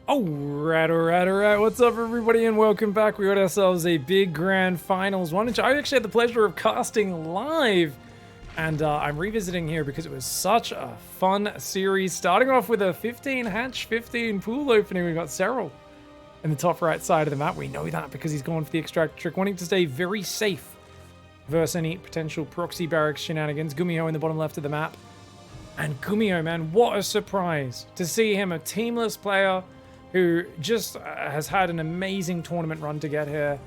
Alright. What's up, everybody, and welcome back. We got ourselves a big grand finals one, which I actually had the pleasure of casting live. And I'm revisiting here because it was such a fun series. Starting off with a 15 hatch, 15 pool opening. We got SERRAL in the top right side of the map. We know that because he's going for the extract trick, wanting to stay very safe versus any potential proxy barracks shenanigans. GUMIHO in the bottom left of the map. And GUMIHO, man, what a surprise to see him, a teamless player who just has had an amazing tournament run to get here,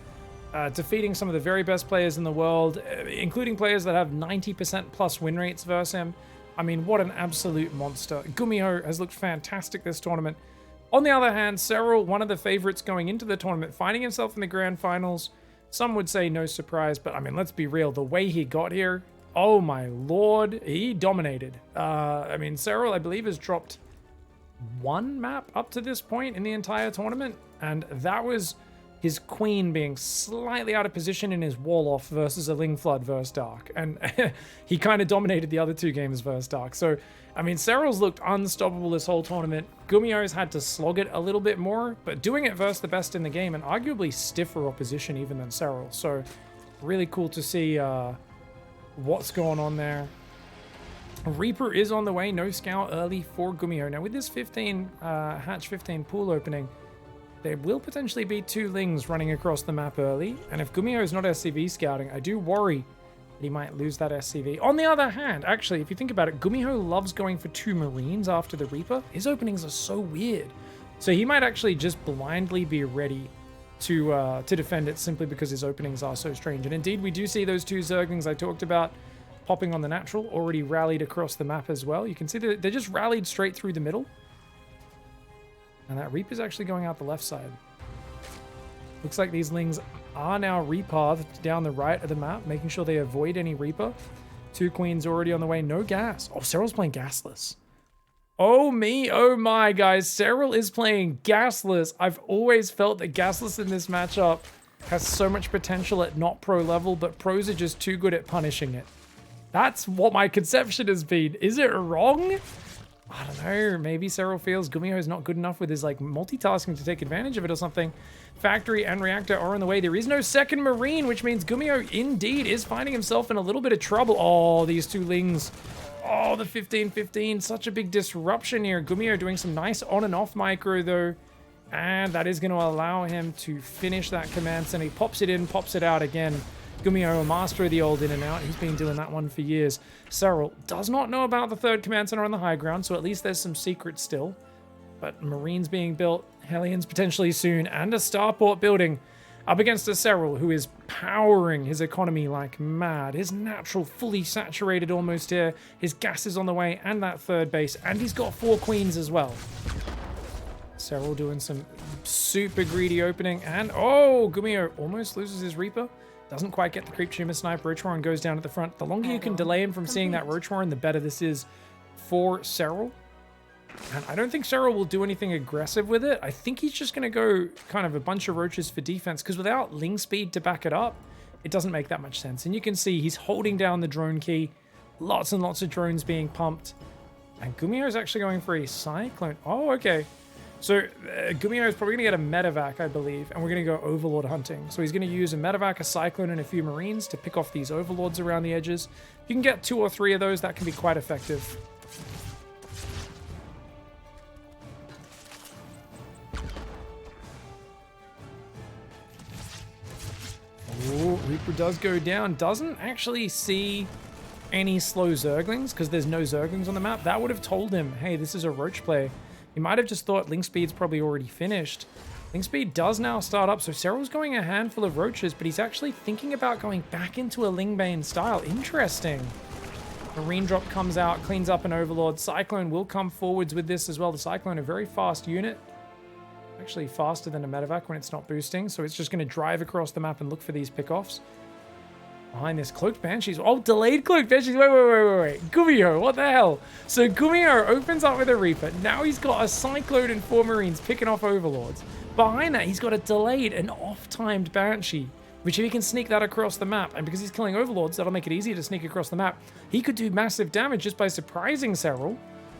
defeating some of the very best players in the world, including players that have 90% plus win rates versus him. I mean, what an absolute monster. GUMIHO has looked fantastic this tournament. On the other hand, SERRAL, one of the favorites going into the tournament, finding himself in the grand finals. Some would say no surprise, but I mean, let's be real. The way he got here, oh my lord, he dominated. I mean, SERRAL, I believe, has dropped one map up to this point in the entire tournament, and that was his queen being slightly out of position in his wall off versus a Ling Flood versus Dark, and he kind of dominated the other two games versus Dark. So I mean, SERRAL's looked unstoppable this whole tournament. GUMIHO's had to slog it a little bit more, but doing it versus the best in the game, and arguably stiffer opposition even than SERRAL. So really cool to see what's going on there. Reaper is on the way, no scout early for GUMIHO. Now with this 15 hatch 15 pool opening, there will potentially be two Lings running across the map early, and if GUMIHO is not SCV scouting, I do worry that he might lose that SCV. On the other hand, actually, if you think about it, GUMIHO loves going for two Marines after the Reaper. His openings are so weird. So he might actually just blindly be ready to defend it simply because his openings are so strange. And indeed, we do see those two Zerglings I talked about popping on the natural, already rallied across the map as well. You can see that they just rallied straight through the middle. And that Reaper's actually going out the left side. Looks like these Lings are now repathed down the right of the map, making sure they avoid any Reaper. Two Queens already on the way, no gas. Oh, SERRAL's playing gasless. Oh me, oh my, guys. SERRAL is playing gasless. I've always felt that gasless in this matchup has so much potential at not pro level, but pros are just too good at punishing it. That's what my conception has been. Is it wrong? I don't know. Maybe SERRAL feels GUMIHO is not good enough with his like multitasking to take advantage of it or something. Factory and reactor are on the way. There is no second Marine, which means GUMIHO indeed is finding himself in a little bit of trouble. Oh, these two Lings. Oh, the 15-15. Such a big disruption here. GUMIHO doing some nice on and off micro though. And that is going to allow him to finish that command center. He pops it in, pops it out again. GUMIHO, a master of the old in and out. He's been doing that one for years. SERRAL does not know about the third command center on the high ground, so at least there's some secrets still. But Marines being built, Hellions potentially soon, and a starport building up against a SERRAL who is powering his economy like mad. His natural fully saturated almost here. His gas is on the way, and that third base, and he's got 4 Queens as well. SERRAL doing some super greedy opening, and oh, GUMIHO almost loses his Reaper. Doesn't quite get the creep tumor sniper. Roach Warren goes down at the front. The longer you can delay him from seeing that Roach Warren, the better this is for SERRAL. And I don't think SERRAL will do anything aggressive with it. I think he's just going to go kind of a bunch of roaches for defense, because without Ling speed to back it up, it doesn't make that much sense. And you can see he's holding down the drone key. Lots and lots of drones being pumped. And GUMIHO is actually going for a Cyclone. Oh, okay. So GUMIHO is probably going to get a medevac, I believe, and we're going to go Overlord hunting. So he's going to use a medevac, a Cyclone, and a few Marines to pick off these Overlords around the edges. If you can get 2 or 3 of those, that can be quite effective. Oh, Reaper does go down. Doesn't actually see any slow Zerglings because there's no Zerglings on the map. That would have told him, hey, this is a Roach play. He might have just thought Ling Speed's probably already finished. Ling Speed does now start up, so SERRAL's going a handful of Roaches, but he's actually thinking about going back into a Lingbane style. Interesting. Marine drop comes out, cleans up an Overlord. Cyclone will come forwards with this as well. The Cyclone, a very fast unit. Actually faster than a medevac when it's not boosting, so it's just going to drive across the map and look for these pickoffs. Behind this Cloaked Banshees. Oh, delayed Cloaked Banshees. Wait. GUMIHO, what the hell? So GUMIHO opens up with a Reaper. Now he's got a Cyclone and 4 Marines picking off Overlords. Behind that, he's got a delayed and off-timed Banshee, which if he can sneak that across the map, and because he's killing Overlords, that'll make it easier to sneak across the map, he could do massive damage just by surprising SERRAL.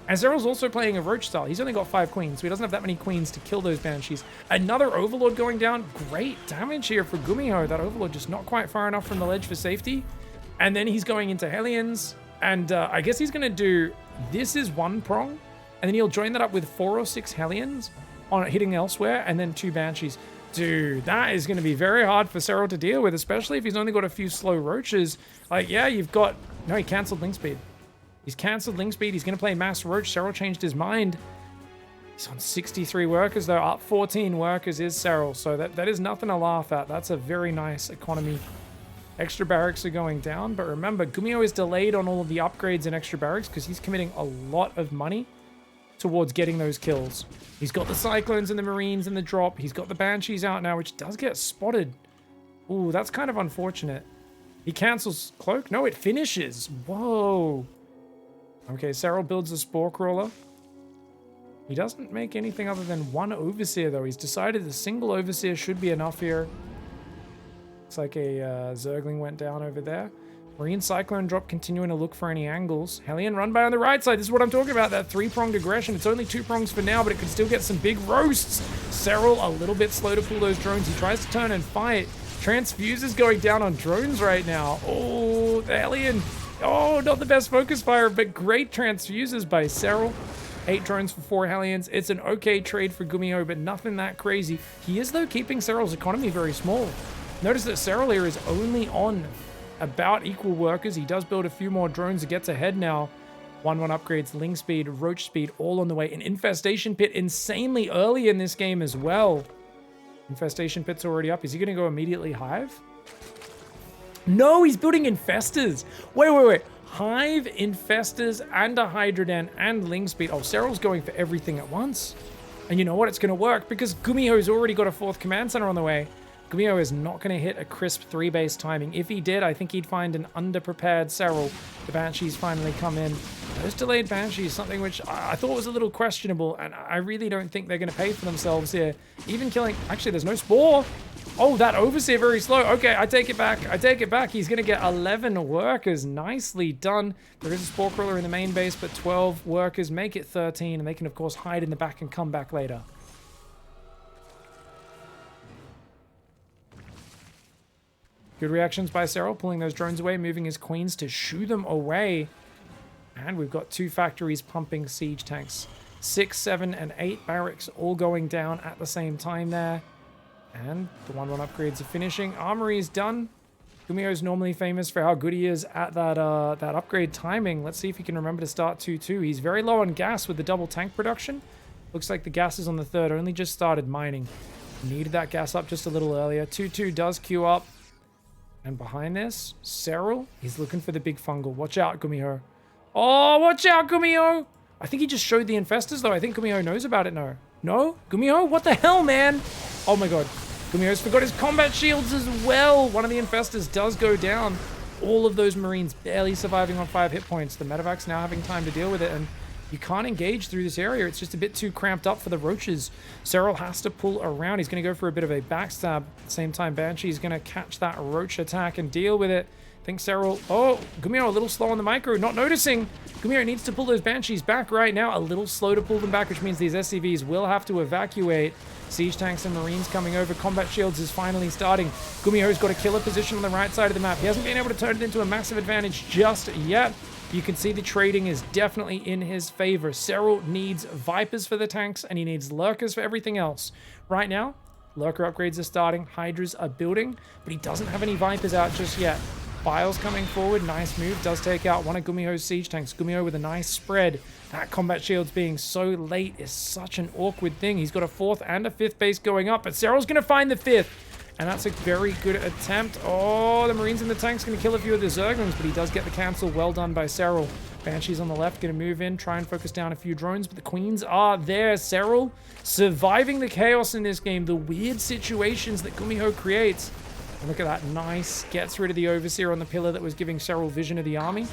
And SERRAL's also playing a Roach style. He's only got 5 queens, so he doesn't have that many queens to kill those Banshees. Another Overlord going down. Great damage here for GUMIHO. That Overlord just not quite far enough from the ledge for safety. And then he's going into Hellions. And I guess he's going to do... This is 1 prong. And then he'll join that up with 4 or 6 Hellions on hitting elsewhere. And then 2 Banshees. Dude, that is going to be very hard for SERRAL to deal with, especially if he's only got a few slow Roaches. Like, yeah, you've got... No, he cancelled Link Speed. He's cancelled Link Speed. He's going to play Mass Roach. SERRAL changed his mind. He's on 63 workers, though. Up 14 workers is SERRAL. So that is nothing to laugh at. That's a very nice economy. Extra barracks are going down. But remember, GUMIHO is delayed on all of the upgrades in extra barracks because he's committing a lot of money towards getting those kills. He's got the Cyclones and the Marines in the drop. He's got the Banshees out now, which does get spotted. Ooh, that's kind of unfortunate. He cancels Cloak. No, it finishes. Whoa. Okay, SERRAL builds a Spore Crawler. He doesn't make anything other than 1 Overseer, though. He's decided a single Overseer should be enough here. Looks like a Zergling went down over there. Marine Cyclone drop, continuing to look for any angles. Hellion run by on the right side. This is what I'm talking about, that 3-pronged aggression. It's only 2 prongs for now, but it could still get some big roasts. SERRAL a little bit slow to pull those drones. He tries to turn and fight. Transfuse is going down on drones right now. Oh, the Hellion... Oh, not the best focus fire, but great transfuses by SERRAL. 8 drones for 4 Hellions. It's an okay trade for GUMIHO, but nothing that crazy. He is, though, keeping SERRAL's economy very small. Notice that SERRAL here is only on about equal workers. He does build a few more drones. It gets ahead now. 1-1 upgrades, Link Speed, Roach Speed, all on the way. An Infestation Pit insanely early in this game as well. Infestation Pit's already up. Is he going to go immediately Hive? No, he's building Infestors. Wait. Hive, Infestors, and a Hydroden, and Link Speed. Oh, SERRAL's going for everything at once. And you know what? It's going to work because GUMIHO's already got a 4th command center on the way. GUMIHO is not going to hit a crisp 3-base timing. If he did, I think he'd find an underprepared SERRAL. The Banshees finally come in. Those delayed Banshees, something which I thought was a little questionable, and I really don't think they're going to pay for themselves here. Even killing... Actually, there's no Spore. Oh, that Overseer very slow. Okay, I take it back. He's going to get 11 workers. Nicely done. There is a Spore Crawler in the main base, but 12 workers make it 13, and they can, of course, hide in the back and come back later. Good reactions by SERRAL, pulling those drones away, moving his queens to shoo them away. And we've got 2 factories pumping siege tanks. 6, 7, and 8 barracks all going down at the same time there. And the 1-1 upgrades are finishing. Armory is done. GUMIHO is normally famous for how good he is at that upgrade timing. Let's see if he can remember to start 2-2. He's very low on gas with the double tank production. Looks like the gas is on the 3rd. Only just started mining. Needed that gas up just a little earlier. 2-2 does queue up. And behind this, SERRAL, he's looking for the big fungal. Watch out, GUMIHO. Oh, watch out, GUMIHO! I think he just showed the Infestors, though. I think GUMIHO knows about it now. No? GUMIHO? What the hell, man? Oh my god. GUMIHO's forgot his combat shields as well. One of the Infestors does go down. All of those Marines barely surviving on 5 hit points. The Medevac's now having time to deal with it, and you can't engage through this area. It's just a bit too cramped up for the Roaches. SERRAL has to pull around. He's going to go for a bit of a backstab. At the same time, Banshee's going to catch that Roach attack and deal with it. I think SERRAL... Oh, GUMIHO a little slow on the micro. Not noticing. GUMIHO needs to pull those Banshees back right now. A little slow to pull them back, which means these SCVs will have to evacuate. Siege tanks and Marines coming over. Combat shields is finally starting. GUMIHO's got a killer position on the right side of the map. He hasn't been able to turn it into a massive advantage just yet. You can see the trading is definitely in his favor. SERRAL needs Vipers for the tanks, and he needs Lurkers for everything else. Right now, Lurker upgrades are starting. Hydras are building, but he doesn't have any Vipers out just yet. Biles coming forward. Nice move. Does take out one of GUMIHO's siege tanks. GUMIHO with a nice spread. That combat shields being so late is such an awkward thing. He's got a 4th and a 5th base going up, but SERRAL's going to find the 5th. And that's a very good attempt. Oh, the Marines in the tank's going to kill a few of the Zerglings, but he does get the cancel. Well done by SERRAL. Banshees on the left, going to move in, try and focus down a few drones, but the Queens are there. SERRAL surviving the chaos in this game, the weird situations that GUMIHO creates. And look at that, nice. Gets rid of the Overseer on the pillar that was giving SERRAL vision of the army.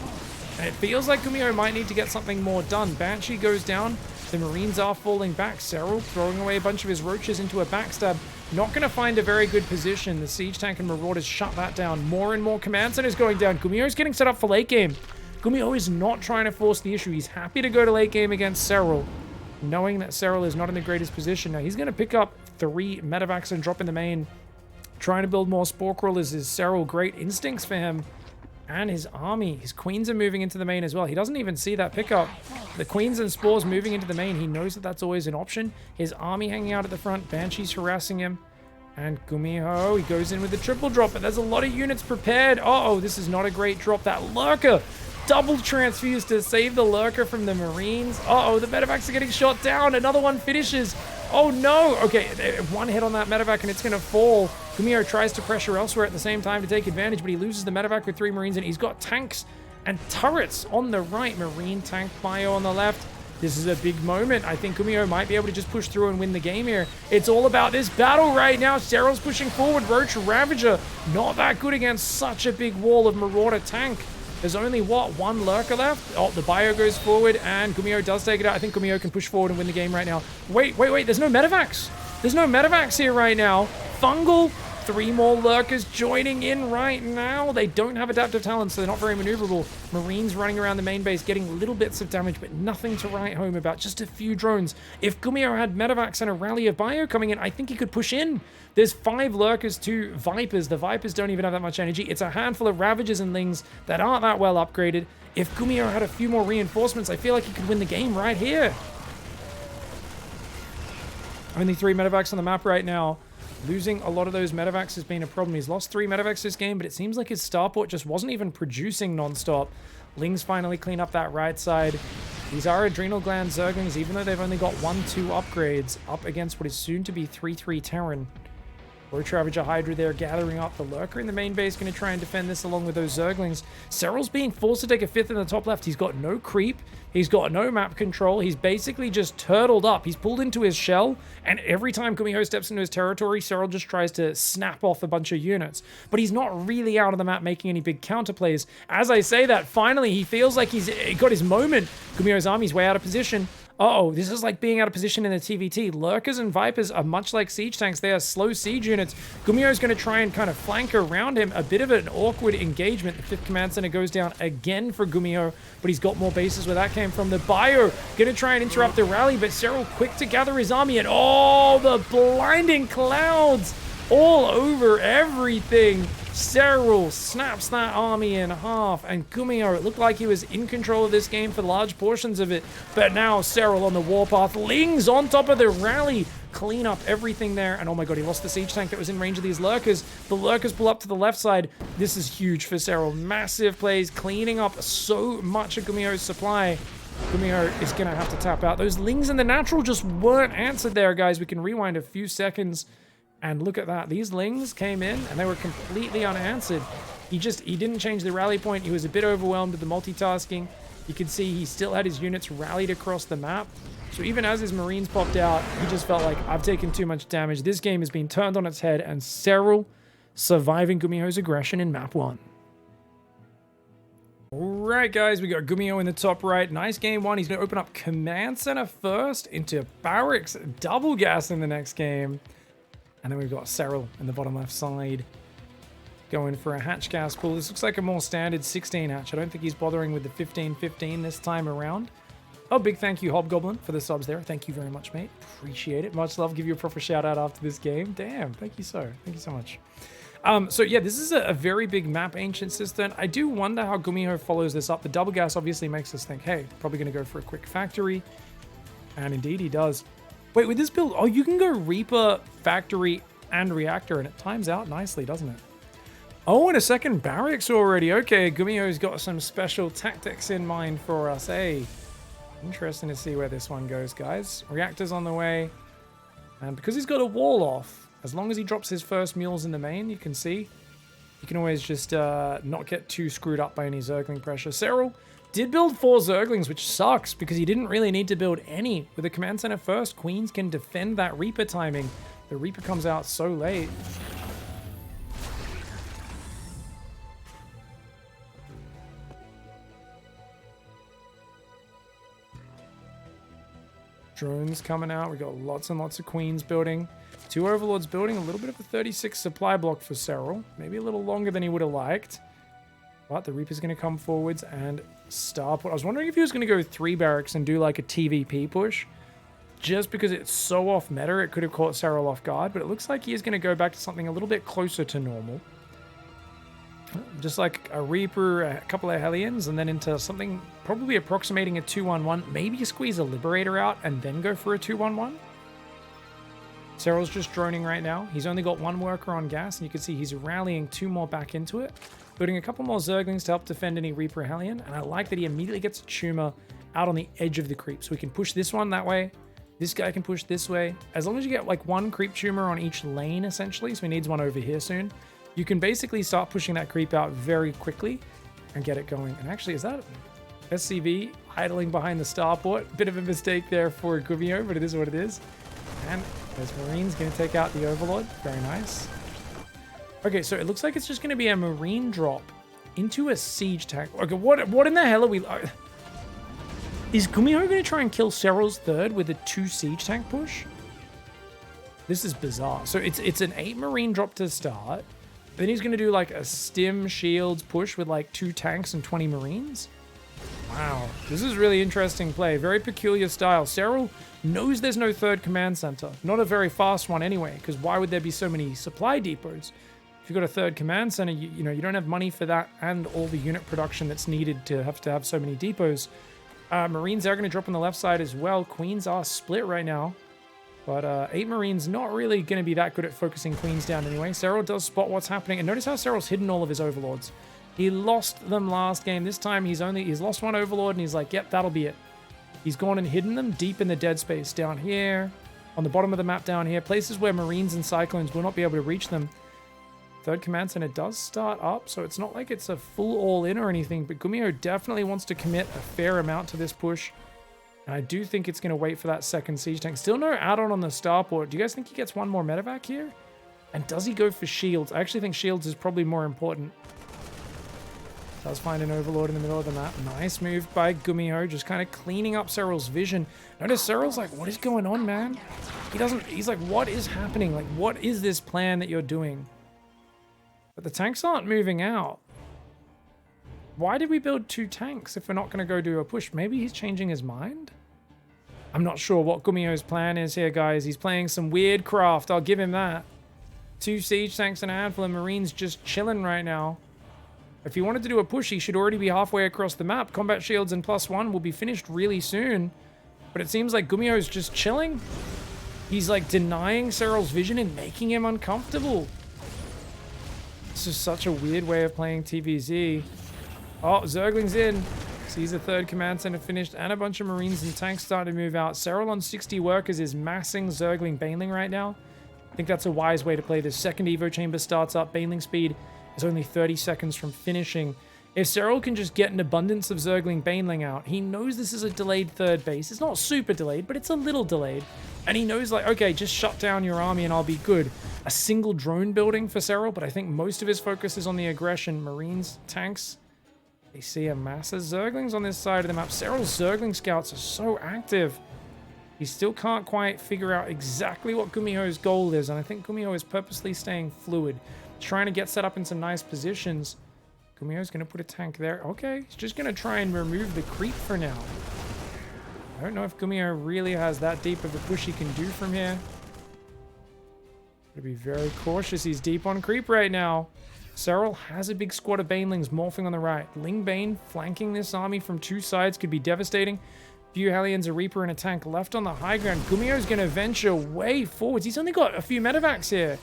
And it feels like GUMIHO might need to get something more done. Banshee goes down. The Marines are falling back. SERRAL throwing away a bunch of his Roaches into a backstab. Not going to find a very good position. The Siege Tank and Marauders shut that down. More and more command centers going down. GUMIHO's getting set up for late game. GUMIHO is not trying to force the issue. He's happy to go to late game against SERRAL, knowing that SERRAL is not in the greatest position. Now, he's going to pick up 3 medevacs and drop in the main, trying to build more Spore Crawlers. Is SERRAL great instincts for him? And his army. His queens are moving into the main as well. He doesn't even see that pickup. The queens and spores moving into the main. He knows that that's always an option. His army hanging out at the front. Banshee's harassing him. And GUMIHO, he goes in with the triple drop, but there's a lot of units prepared. Uh-oh, this is not a great drop. That Lurker, double transfuse to save the Lurker from the Marines. Uh-oh, the medevacs are getting shot down. Another one finishes. Oh no! Okay, one hit on that medevac and it's gonna fall. GUMIHO tries to pressure elsewhere at the same time to take advantage, but he loses the medevac with 3 Marines, and he's got tanks and turrets on the right. Marine tank bio on the left. This is a big moment. I think GUMIHO might be able to just push through and win the game here. It's all about this battle right now. SERRAL's pushing forward. Roach Ravager, not that good against such a big wall of Marauder tank. There's only, what, 1 Lurker left? Oh, the bio goes forward, and GUMIHO does take it out. I think GUMIHO can push forward and win the game right now. Wait. There's no medevacs. There's no medevacs here right now. Fungal. 3 more Lurkers joining in right now. They don't have adaptive talents, so they're not very maneuverable. Marines running around the main base, getting little bits of damage, but nothing to write home about. Just a few drones. If GUMIHO had medevacs and a rally of bio coming in, I think he could push in. There's 5 Lurkers, 2 Vipers. The Vipers don't even have that much energy. It's a handful of Ravagers and Lings that aren't that well upgraded. If GUMIHO had a few more reinforcements, I feel like he could win the game right here. Only 3 medevacs on the map right now. Losing a lot of those medevacs has been a problem. He's lost 3 medevacs this game, but it seems like his starport just wasn't even producing non-stop. Lings finally clean up that right side. These are Adrenal Gland Zerglings, even though they've only got 1-2 upgrades up against what is soon to be 3-3 Terran. Roach Ravager Hydra there gathering up. The Lurker in the main base going to try and defend this along with those Zerglings. SERRAL's being forced to take a 5th in the top left. He's got no creep. He's got no map control. He's basically just turtled up. He's pulled into his shell, and every time GUMIHO steps into his territory, SERRAL just tries to snap off a bunch of units. But he's not really out of the map making any big counterplays. As I say that, finally, he feels like he's got his moment. GUMIHO's army's way out of position. Uh-oh, this is like being out of position in the TVT. Lurkers and Vipers are much like siege tanks. They are slow siege units. GUMIHO's going to try and kind of flank around him. A bit of an awkward engagement. The 5th Command Center goes down again for GUMIHO, but he's got more bases where that came from. The bio going to try and interrupt the rally, but SERRAL quick to gather his army, and oh, the blinding clouds all over everything. SERRAL snaps that army in half, and GUMIHO, it looked like he was in control of this game for large portions of it, but now SERRAL on the warpath. Lings on top of the rally, clean up everything there, and oh my god, he lost the siege tank that was in range of these Lurkers. The Lurkers pull up to the left side. This is huge for SERRAL. Massive plays, cleaning up so much of GUMIHO's supply. GUMIHO is going to have to tap out. Those Lings and the natural just weren't answered there, guys. We can rewind a few seconds. And look at that. These Lings came in and they were completely unanswered. He didn't change the rally point. He was a bit overwhelmed with the multitasking. You can see he still had his units rallied across the map. So even as his Marines popped out, he just felt like, I've taken too much damage. This game has been turned on its head, and SERRAL surviving GUMIHO's aggression in map 1. Alright guys, we got GUMIHO in the top right. Nice game 1. He's going to open up Command Center first into Barracks, double gas in the next game. And then we've got SERRAL in the bottom left side going for a hatch gas pool. This looks like a more standard 16 hatch. I don't think he's bothering with the 15-15 this time around. Oh, big thank you, Hobgoblin, for the subs there. Thank you very much, mate. Appreciate it. Much love. Give you a proper shout out after this game. Damn, thank you so much. So yeah, this is a very big map ancient system. I do wonder how GUMIHO follows this up. The double gas obviously makes us think, hey, probably going to go for a quick factory. And indeed he does. Wait, with this build, oh, you can go Reaper, Factory, and Reactor, and it times out nicely, doesn't it? Oh, and a second Barracks already. Okay, GUMIHO's got some special tactics in mind for us. Hey, interesting to see where this one goes, guys. Reactor's on the way. And because he's got a wall off, as long as he drops his first mules in the main, you can see, you can always just not get too screwed up by any Zergling pressure. SERRAL did build 4 Zerglings, which sucks because he didn't really need to build any. With the Command Center first, Queens can defend that Reaper timing. The Reaper comes out so late. Drones coming out. We got lots and lots of Queens building. 2 Overlords building. A little bit of a 36 supply block for SERRAL. Maybe a little longer than he would have liked. But the Reaper's going to come forwards and starport. I was wondering if he was going to go 3 barracks and do like a TVP push. Just because it's so off meta, it could have caught SERRAL off guard, but it looks like he is going to go back to something a little bit closer to normal. Just like a Reaper, a couple of Hellions, and then into something probably approximating a 2-1-1. Maybe squeeze a Liberator out and then go for a 2-1-1. SERRAL's just droning right now. He's only got 1 worker on gas, and you can see he's rallying 2 more back into it. Building a couple more Zerglings to help defend any Reaper Hellion, and I like that he immediately gets a Tumor out on the edge of the creep. So we can push this one that way. This guy can push this way. As long as you get like 1 creep tumor on each lane, essentially, so he needs one over here soon, you can basically start pushing that creep out very quickly and get it going. And actually, is that SCV idling behind the starport? Bit of a mistake there for GUMIHO, but it is what it is. And there's Marines going to take out the Overlord. Very nice. Okay, so it looks like it's just going to be a Marine drop into a siege tank. Okay, what in the hell are we... Is GUMIHO going to try and kill SERRAL's 3rd with a 2 siege tank push? This is bizarre. So it's an 8 Marine drop to start. Then he's going to do like a Stim Shields push with like 2 tanks and 20 Marines. Wow. This is really interesting play. Very peculiar style. SERRAL knows there's no 3rd command center. Not a very fast one anyway, because why would there be so many supply depots? If you've got a 3rd command center, you know, you don't have money for that and all the unit production that's needed to have so many depots. Marines are going to drop on the left side as well. Queens are split right now. But 8 Marines not really going to be that good at focusing Queens down anyway. SERRAL does spot what's happening. And notice how SERRAL's hidden all of his Overlords. He lost them last game. This time he's lost 1 Overlord and he's like, yep, that'll be it. He's gone and hidden them deep in the dead space down here. On the bottom of the map down here. Places where Marines and Cyclones will not be able to reach them. 3rd command center does start up, so it's not like it's a full all-in or anything, but GUMIHO definitely wants to commit a fair amount to this push. And I do think it's going to wait for that 2nd siege tank. Still no add-on on the starport. Do you guys think he gets 1 more medevac here? And does he go for shields? I actually think shields is probably more important. Does find an Overlord in the middle of the map. Nice move by GUMIHO, just kind of cleaning up SERRAL's vision. Notice SERRAL's like, what is going on, man? He's like, what is happening? Like, what is this plan that you're doing? But the tanks aren't moving out. Why did we build 2 tanks if we're not going to go do a push? Maybe he's changing his mind? I'm not sure what GUMIHO's plan is here, guys. He's playing some weird craft. I'll give him that. 2 siege tanks and a handful of Marines just chilling right now. If he wanted to do a push, he should already be halfway across the map. Combat shields and +1 will be finished really soon. But it seems like GUMIHO's just chilling. He's like denying SERRAL's vision and making him uncomfortable. This is such a weird way of playing TVZ. Oh, Zergling's in. Sees the 3rd command center finished and a bunch of Marines and tanks starting to move out. SERRAL on 60 workers is massing Zergling Baneling right now. I think that's a wise way to play this. 2nd Evo chamber starts up. Baneling speed is only 30 seconds from finishing. If SERRAL can just get an abundance of Zergling Baneling out, he knows this is a delayed 3rd base. It's not super delayed, but it's a little delayed. And he knows, like, okay, just shut down your army and I'll be good. A single drone building for SERRAL, but I think most of his focus is on the aggression. Marines, tanks, they see a mass of Zerglings on this side of the map. SERRAL's Zergling scouts are so active. He still can't quite figure out exactly what GUMIHO's goal is, and I think GUMIHO is purposely staying fluid, trying to get set up in some nice positions. GUMIHO's going to put a tank there. Okay, he's just going to try and remove the creep for now. I don't know if GUMIHO really has that deep of a push he can do from here. Gotta be very cautious. He's deep on creep right now. SERRAL has a big squad of Banelings morphing on the right. Ling Bane flanking this army from 2 sides could be devastating. Few Hellions, a Reaper, and a tank left on the high ground. GUMIHO's going to venture way forwards. He's only got a few medevacs here.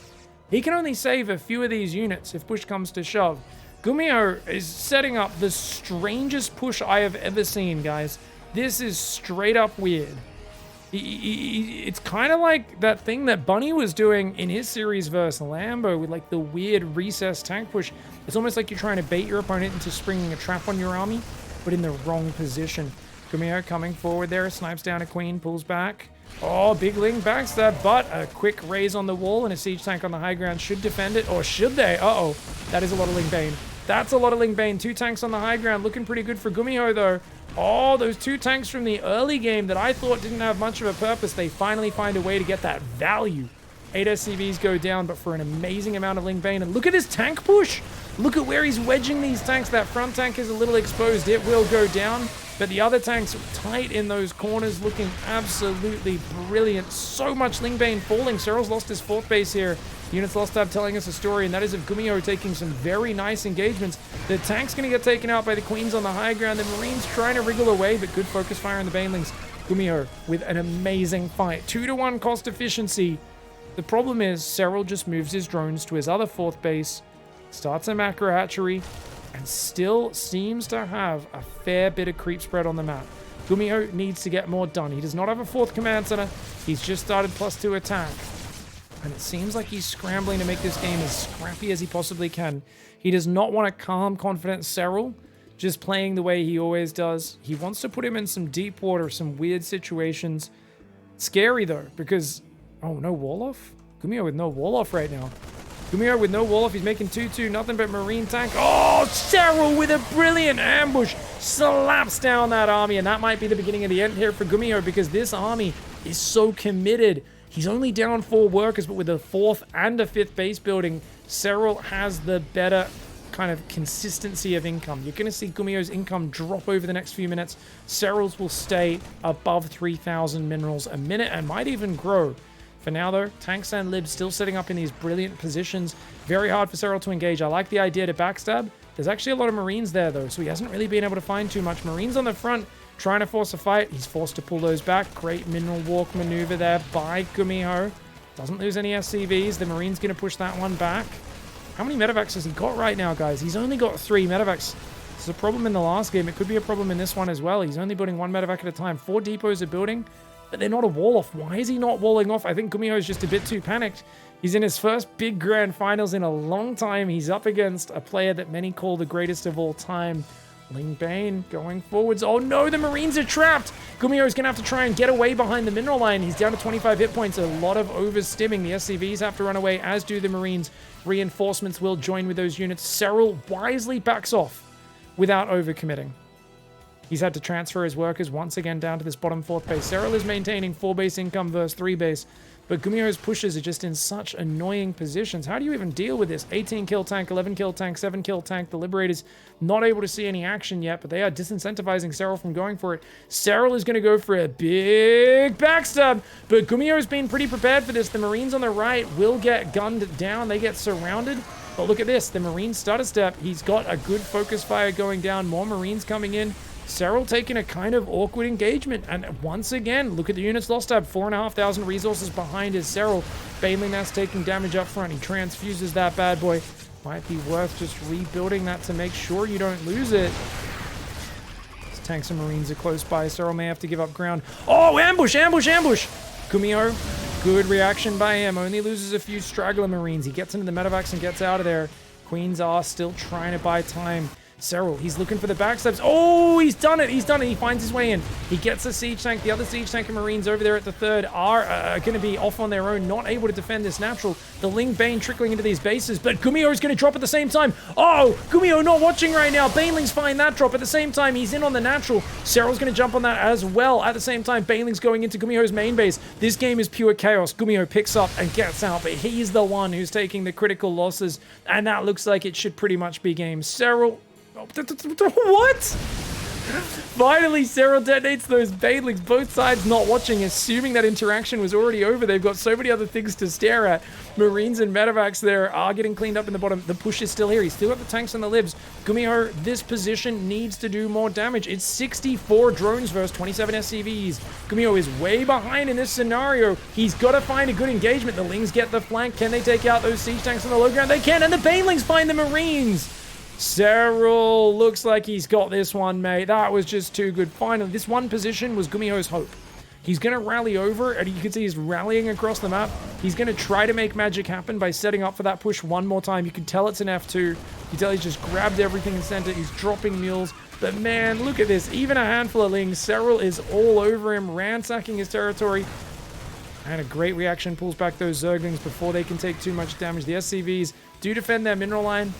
He can only save a few of these units if push comes to shove. GUMIHO is setting up the strangest push I have ever seen, guys. This is straight up weird. It's kind of like that thing that Bunny was doing in his series versus Lambo with like the weird recess tank push. It's almost like you're trying to bait your opponent into springing a trap on your army, but in the wrong position. GUMIHO coming forward there, snipes down a queen, pulls back. Oh, big Ling backstab, but a quick raise on the wall and a siege tank on the high ground should defend it, or should they? Uh-oh, that is a lot of Ling Bane. That's a lot of Ling Bane. 2 tanks on the high ground, looking pretty good for GUMIHO though. Oh, those 2 tanks from the early game that I thought didn't have much of a purpose, they finally find a way to get that value. 8 SCVs go down, but for an amazing amount of Ling Bane. And look at this tank push. Look at where he's wedging these tanks. That front tank is a little exposed. It will go down. But the other tanks tight in those corners, looking absolutely brilliant. So much Lingbane falling. SERRAL's lost his 4th base here. Units Lost Tab telling us a story, and that is of GUMIHO taking some very nice engagements. The tank's going to get taken out by the Queens on the high ground. The Marines trying to wriggle away, but good focus fire on the Banelings. GUMIHO with an amazing fight. 2-to-1 cost efficiency. The problem is SERRAL just moves his drones to his other 4th base, starts a macro hatchery, and still seems to have a fair bit of creep spread on the map. GUMIHO needs to get more done. He does not have a 4th command center. He's just started +2 attack. And it seems like he's scrambling to make this game as scrappy as he possibly can. He does not want a calm, confident SERRAL just playing the way he always does. He wants to put him in some deep water, some weird situations. Scary though, because... Oh, no wall-off? GUMIHO with no wall-off right now. GUMIHO with no wall-off. He's making 2-2. Nothing but Marine tank. Oh, SERRAL with a brilliant ambush. Slaps down that army. And that might be the beginning of the end here for GUMIHO, because this army is so committed. He's only down 4 workers, but with a 4th and a 5th base building, SERRAL has the better kind of consistency of income. You're going to see GUMIHO's income drop over the next few minutes. SERRAL's will stay above 3,000 minerals a minute and might even grow. For now, though, tanks and libs still setting up in these brilliant positions. Very hard for SERRAL to engage. I like the idea to backstab. There's actually a lot of Marines there, though, so he hasn't really been able to find too much. Marines on the front, trying to force a fight. He's forced to pull those back. Great mineral walk maneuver there by GUMIHO. Doesn't lose any SCVs. The Marine's going to push that one back. How many medevacs has he got right now, guys? He's only got 3 medevacs. This is a problem in the last game. It could be a problem in this one as well. He's only building 1 medevac at a time. 4 depots are building, but they're not a wall-off. Why is he not walling off? I think GUMIHO is just a bit too panicked. He's in his first big grand finals in a long time. He's up against a player that many call the greatest of all time. Lingbane going forwards. Oh no, the Marines are trapped. GUMIHO is going to have to try and get away behind the mineral line. He's down to 25 hit points. A lot of overstimming. The SCVs have to run away, as do the Marines. Reinforcements will join with those units. SERRAL wisely backs off without overcommitting. He's had to transfer his workers once again down to this bottom 4th base. SERRAL is maintaining 4 base income versus 3 base. But GUMIHO's pushes are just in such annoying positions. How do you even deal with this? 18 kill tank, 11 kill tank, 7 kill tank. The Liberators not able to see any action yet, but they are disincentivizing SERRAL from going for it. SERRAL is going to go for a big backstab, but GUMIHO's been pretty prepared for this. The Marines on the right will get gunned down. They get surrounded. But look at this. The Marines start a step. He's got a good focus fire going down. More Marines coming in. SERRAL taking a kind of awkward engagement. And once again, look at the units lost tab. 4,500 resources behind his SERRAL. Baneling that's taking damage up front. He transfuses that bad boy. Might be worth just rebuilding that to make sure you don't lose it. These tanks and Marines are close by. SERRAL may have to give up ground. Oh, ambush, ambush, ambush! GUMIHO, good reaction by him. Only loses a few straggler Marines. He gets into the medevacs and gets out of there. Queens are still trying to buy time. SERRAL, he's looking for the backstabs. Oh, he's done it. He's done it. He finds his way in. He gets a siege tank. The other siege tank and Marines over there at the 3rd are going to be off on their own, not able to defend this natural. The Lingbane trickling into these bases, but GUMIHO is going to drop at the same time. Oh, GUMIHO not watching right now. Banelings find that drop at the same time. He's in on the natural. SERRAL's going to jump on that as well. At the same time, Banelings going into GUMIHO's main base. This game is pure chaos. GUMIHO picks up and gets out, but he's the one who's taking the critical losses, and that looks like it should pretty much be game. SERRAL... What? Finally, SERRAL detonates those Banelings, both sides not watching, assuming that interaction was already over. They've got so many other things to stare at. Marines and medevacs there are getting cleaned up in the bottom. The push is still here. He's still got the tanks and the libs. GUMIHO, this position needs to do more damage. It's 64 drones versus 27 SCVs. GUMIHO is way behind in this scenario. He's got to find a good engagement. The Lings get the flank. Can they take out those siege tanks on the low ground? They can, and the Banelings find the Marines. SERRAL looks like he's got this one, mate. That was just too good. Finally, this one position was GUMIHO's hope. He's going to rally over, and you can see he's rallying across the map. He's going to try to make magic happen by setting up for that push one more time. You can tell it's an F2. You can tell he's just grabbed everything and sent it. He's dropping mules. But man, look at this. Even a handful of Lings. SERRAL is all over him, ransacking his territory. And a great reaction. Pulls back those Zerglings before they can take too much damage. The SCVs do defend their mineral line.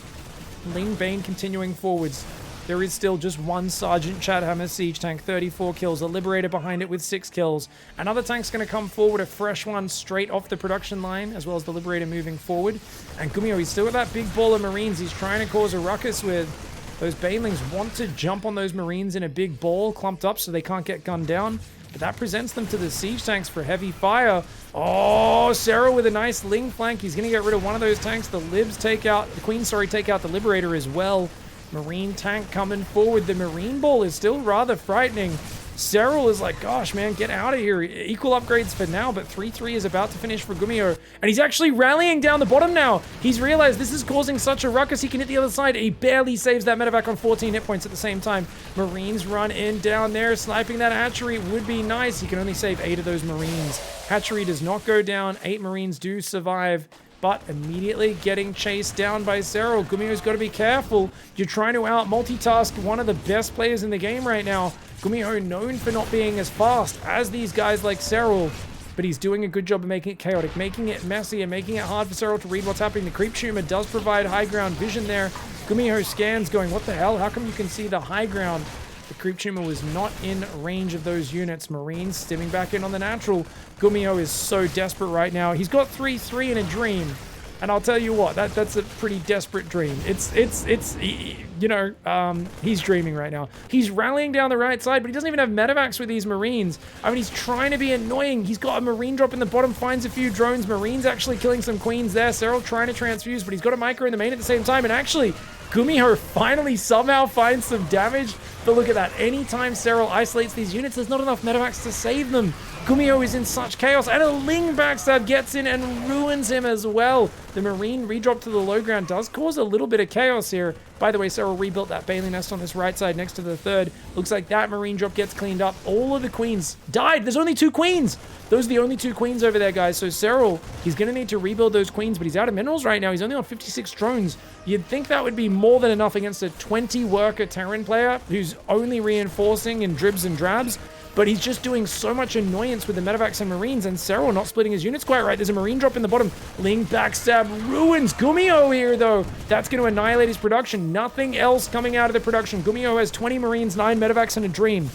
Lingbane continuing forwards. There is still just one Sergeant Chadhammer Siege Tank, 34 kills, a Liberator behind it with 6 kills. Another tank's going to come forward, a fresh one straight off the production line, as well as the Liberator moving forward. And GUMIHO, he's still got that big ball of Marines he's trying to cause a ruckus with. Those Banelings want to jump on those Marines in a big ball, clumped up so they can't get gunned down. But that presents them to the Siege Tanks for heavy fire. Oh, SERRAL with a nice Ling flank. He's going to get rid of one of those tanks. The Libs take out, the Queens, sorry, take out the Liberator as well. Marine tank coming forward. The Marine ball is still rather frightening. SERRAL is like, gosh, man, get out of here. Equal upgrades for now, but 3-3 is about to finish for GUMIHO. And he's actually rallying down the bottom now. He's realized this is causing such a ruckus. He can hit the other side. He barely saves that medevac on 14 hit points at the same time. Marines run in down there. Sniping that hatchery would be nice. He can only save 8 of those Marines. Hatchery does not go down. 8 Marines do survive, but immediately getting chased down by SERRAL. GUMIHO's got to be careful. You're trying to out-multitask one of the best players in the game right now. GUMIHO known for not being as fast as these guys like SERRAL, but he's doing a good job of making it chaotic, making it messy, and making it hard for SERRAL to read what's happening. The creep tumor does provide high ground vision there. GUMIHO scans going, what the hell? How come you can see the high ground? The creep tumor was not in range of those units. Marines stimming back in on the natural. GUMIHO is so desperate right now. He's got 3-3 in a dream. And I'll tell you what, that's a pretty desperate dream. He's dreaming right now. He's rallying down the right side, but he doesn't even have medevacs with these Marines. I mean, he's trying to be annoying. He's got a Marine drop in the bottom, finds a few drones. Marines actually killing some Queens there. SERRAL trying to transfuse, but he's got a micro in the main at the same time. And actually, GUMIHO finally somehow finds some damage. But look at that. Anytime SERRAL isolates these units, there's not enough medevacs to save them. GUMIHO is in such chaos, and a Ling backstab gets in and ruins him as well. The Marine redrop to the low ground does cause a little bit of chaos here. By the way, SERRAL rebuilt that Bailey nest on this right side next to the third. Looks like that Marine drop gets cleaned up. All of the Queens died. There's only 2 Queens. Those are the only 2 Queens over there, guys. So SERRAL, he's going to need to rebuild those Queens, but he's out of minerals right now. He's only on 56 drones. You'd think that would be more than enough against a 20-worker Terran player who's only reinforcing in dribs and drabs. But he's just doing so much annoyance with the medevacs and Marines, and SERRAL not splitting his units quite right. There's a Marine drop in the bottom. Ling backstab ruins GUMIHO here, though. That's going to annihilate his production. Nothing else coming out of the production. GUMIHO has 20 Marines, 9 medevacs, and a dream.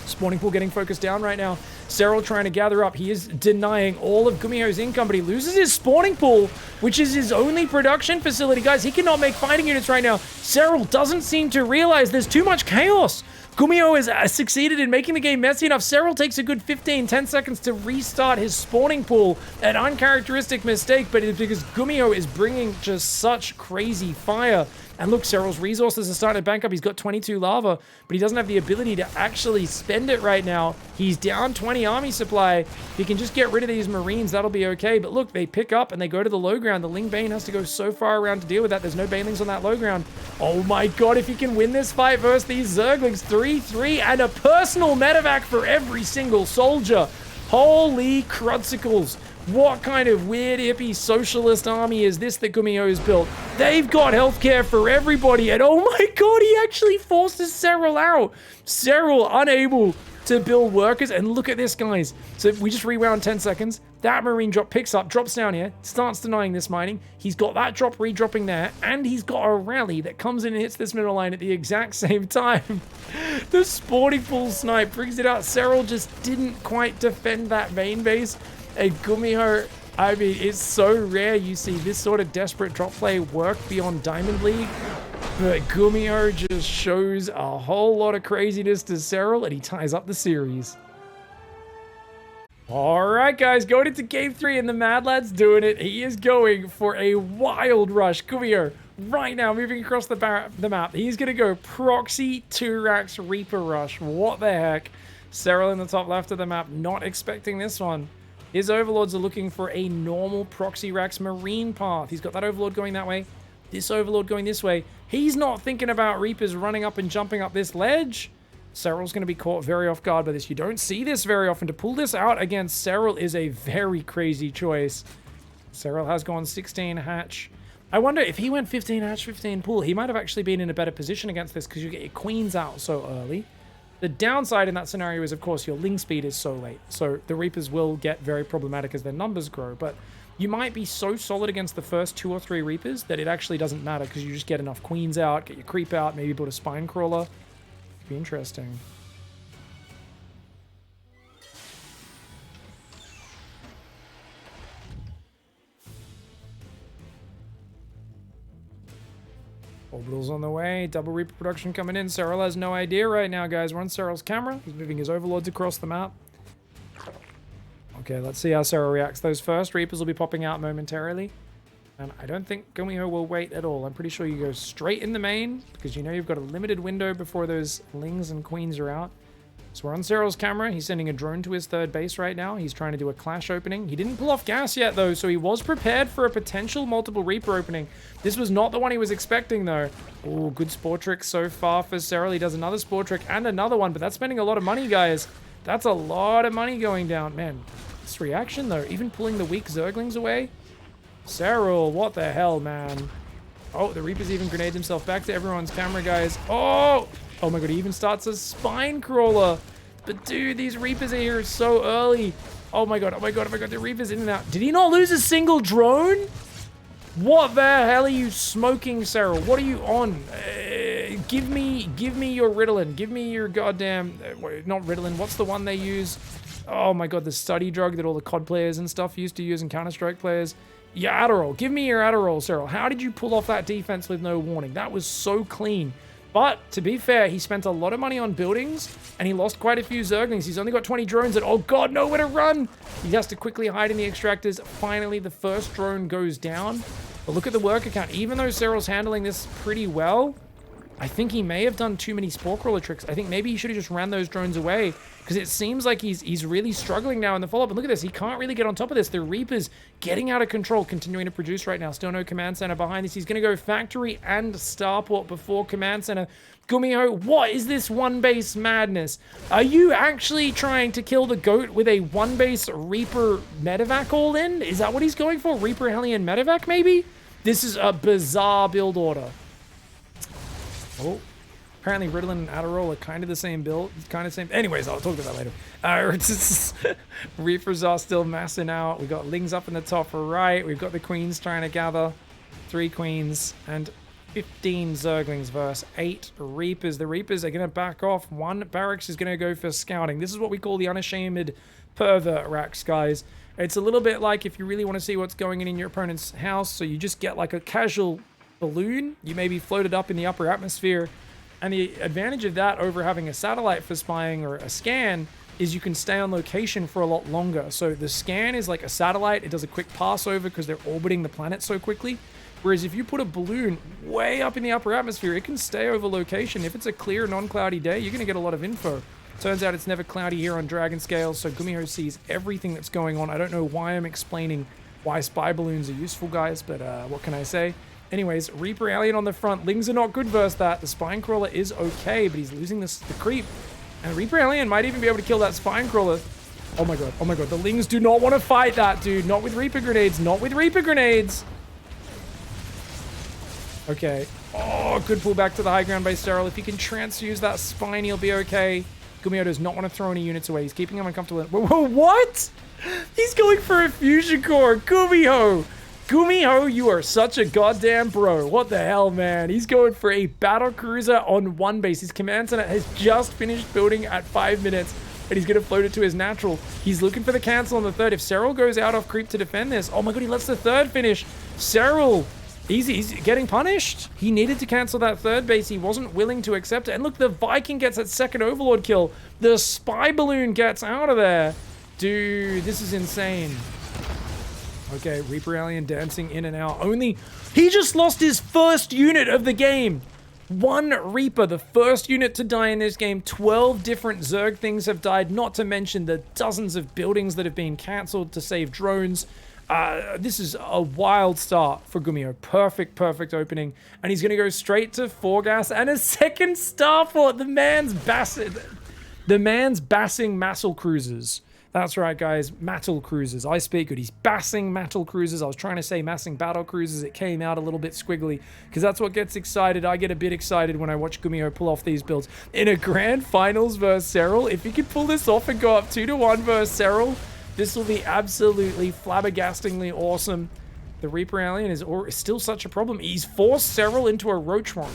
Spawning pool getting focused down right now. SERRAL trying to gather up. He is denying all of GUMIHO's income, but he loses his spawning pool, which is his only production facility. Guys, he cannot make fighting units right now. SERRAL doesn't seem to realize there's too much chaos. GUMIHO has succeeded in making the game messy enough. SERRAL takes a good 10 seconds to restart his spawning pool. An uncharacteristic mistake, but it's because GUMIHO is bringing just such crazy fire. And look, SERRAL's resources are starting to bank up. He's got 22 lava, but he doesn't have the ability to actually spend it right now. He's down 20 army supply. If he can just get rid of these Marines, that'll be okay. But look, they pick up and they go to the low ground. The Ling Bane has to go so far around to deal with that. There's no Banelings on that low ground. Oh my god, if he can win this fight versus these Zerglings, 3-3 and a personal medevac for every single soldier. Holy crudsicles. What kind of weird hippie socialist army is this that GUMIHO has built? They've got healthcare for everybody, and oh my god, he actually forces SERRAL out. SERRAL unable to build workers, and look at this, guys. So if we just rewound 10 seconds, that Marine drop picks up, drops down here, starts denying this mining. He's got that drop redropping there, and he's got a rally that comes in and hits this middle line at the exact same time. The spawning pool snipe brings it out. SERRAL just didn't quite defend that main base. And GUMIHO, I mean, it's so rare you see this sort of desperate drop play work beyond Diamond League. But GUMIHO just shows a whole lot of craziness to SERRAL, and he ties up the series. Alright guys, going into game 3, and the Mad Lad's doing it. He is going for a wild rush. GUMIHO, right now, moving across the map. He's going to go Proxy 2-Rax Reaper Rush. What the heck? SERRAL in the top left of the map, not expecting this one. His overlords are looking for a normal Proxy Rax Marine path. He's got that overlord going that way, this overlord going this way. He's not thinking about Reapers running up and jumping up this ledge. SERRAL's going to be caught very off guard by this. You don't see this very often. To pull this out against SERRAL is a very crazy choice. SERRAL has gone 16 hatch. I wonder if he went 15 hatch, 15 pool, he might have actually been in a better position against this because you get your queens out so early. The downside in that scenario is, of course, your Ling speed is so late. So the Reapers will get very problematic as their numbers grow. But you might be so solid against the first 2 or 3 Reapers that it actually doesn't matter because you just get enough Queens out, get your creep out, maybe build a Spine Crawler. Be interesting. Orbital's on the way. Double Reaper production coming in. SERRAL has no idea right now, guys. We're on SERRAL's camera. He's moving his overlords across the map. Okay, let's see how SERRAL reacts. Those first Reapers will be popping out momentarily. And I don't think GUMIHO will wait at all. I'm pretty sure you go straight in the main because you know you've got a limited window before those Lings and Queens are out. So we're on SERRAL's camera. He's sending a drone to his third base right now. He's trying to do a clash opening. He didn't pull off gas yet, though, so he was prepared for a potential multiple Reaper opening. This was not the one he was expecting, though. Oh, good Spore Trick so far for SERRAL. He does another Spore Trick and another one, but that's spending a lot of money, guys. That's a lot of money going down. Man, this reaction, though, even pulling the weak Zerglings away. SERRAL, what the hell, man? Oh, the Reaper's even grenades himself back to everyone's camera, guys. Oh! Oh my god, he even starts a Spine Crawler. But dude, these Reapers are here so early. Oh my god, oh my god, oh my god, the Reaper's in and out. Did he not lose a single drone? What the hell are you smoking, SERRAL? What are you on? Give me your Ritalin. Give me your goddamn... not Ritalin, what's the one they use? Oh my god, the study drug that all the COD players and stuff used to use and Counter-Strike players. Your Adderall. Give me your Adderall, SERRAL. How did you pull off that defense with no warning? That was so clean. But, to be fair, he spent a lot of money on buildings, and he lost quite a few Zerglings. He's only got 20 drones, and oh god, nowhere to run! He has to quickly hide in the extractors. Finally, the first drone goes down. But look at the worker count. Even though SERRAL's handling this pretty well, I think he may have done too many Spore Crawler tricks. I think maybe he should have just ran those drones away, because it seems like he's really struggling now in the follow-up. And look at this, he can't really get on top of this. The Reaper's getting out of control, continuing to produce right now. Still no Command Center behind this. He's going to go Factory and Starport before Command Center. GUMIHO, what is this one-base madness? Are you actually trying to kill the GOAT with a one-base Reaper Medevac all-in? Is that what he's going for? Reaper Hellion Medevac, maybe? This is a bizarre build order. Oh, apparently Ritalin and Adderall are kind of the same build. Kind of same. Anyways, I'll talk about that later. Reapers are still massing out. We've got Lings up in the top right. We've got the Queens trying to gather. 3 Queens and 15 Zerglings versus 8 Reapers. The Reapers are going to back off. 1 Barracks is going to go for scouting. This is what we call the unashamed pervert racks, guys. It's a little bit like if you really want to see what's going in your opponent's house, so you just get like a casual balloon. You maybe float it up in the upper atmosphere. And the advantage of that over having a satellite for spying or a scan is you can stay on location for a lot longer. So the scan is like a satellite. It does a quick pass over because they're orbiting the planet so quickly. Whereas if you put a balloon way up in the upper atmosphere, it can stay over location. If it's a clear, non-cloudy day, you're going to get a lot of info. Turns out it's never cloudy here on Dragon Scale, so GUMIHO sees everything that's going on. I don't know why I'm explaining why spy balloons are useful, guys, but what can I say? Anyways, Reaper Alien on the front. Lings are not good versus that. The Spine Crawler is okay, but he's losing the creep. And Reaper Alien might even be able to kill that Spine Crawler. Oh my god, oh my god. The Lings do not want to fight that, dude. Not with Reaper Grenades. Not with Reaper Grenades. Okay. Oh, good pullback to the high ground by SERRAL. If he can transfuse that Spine, he'll be okay. GUMIHO does not want to throw any units away. He's keeping him uncomfortable. Whoa, whoa, what? He's going for a fusion core. GUMIHO. GUMIHO, you are such a goddamn bro. What the hell, man? He's going for a battle cruiser on 1 base. His command center has just finished building at 5 minutes, and he's going to float it to his natural. He's looking for the cancel on the 3rd. If SERRAL goes out off creep to defend this, oh my god, he lets the 3rd finish. SERRAL, he's getting punished. He needed to cancel that 3rd base. He wasn't willing to accept it. And look, the Viking gets that 2nd Overlord kill. The spy balloon gets out of there. Dude, this is insane. Okay, Reaper Alien dancing in and out. He just lost his 1st unit of the game. 1 Reaper, the 1st unit to die in this game. 12 different Zerg things have died, not to mention the dozens of buildings that have been cancelled to save drones. This is a wild start for GUMIHO. Perfect opening. And he's going to go straight to 4 gas and a 2nd Starport. The man's bassing Massel cruisers. That's right, guys. Mattle cruisers. I speak good. He's bassing mattle cruisers. I was trying to say massing battle cruisers. It came out a little bit squiggly because that's what gets excited. I get a bit excited when I watch GUMIHO pull off these builds. In a grand finals versus SERRAL, if he could pull this off and go up 2-1 versus SERRAL, this will be absolutely flabbergastingly awesome. The Reaper Alien is still such a problem. He's forced SERRAL into a Roachron.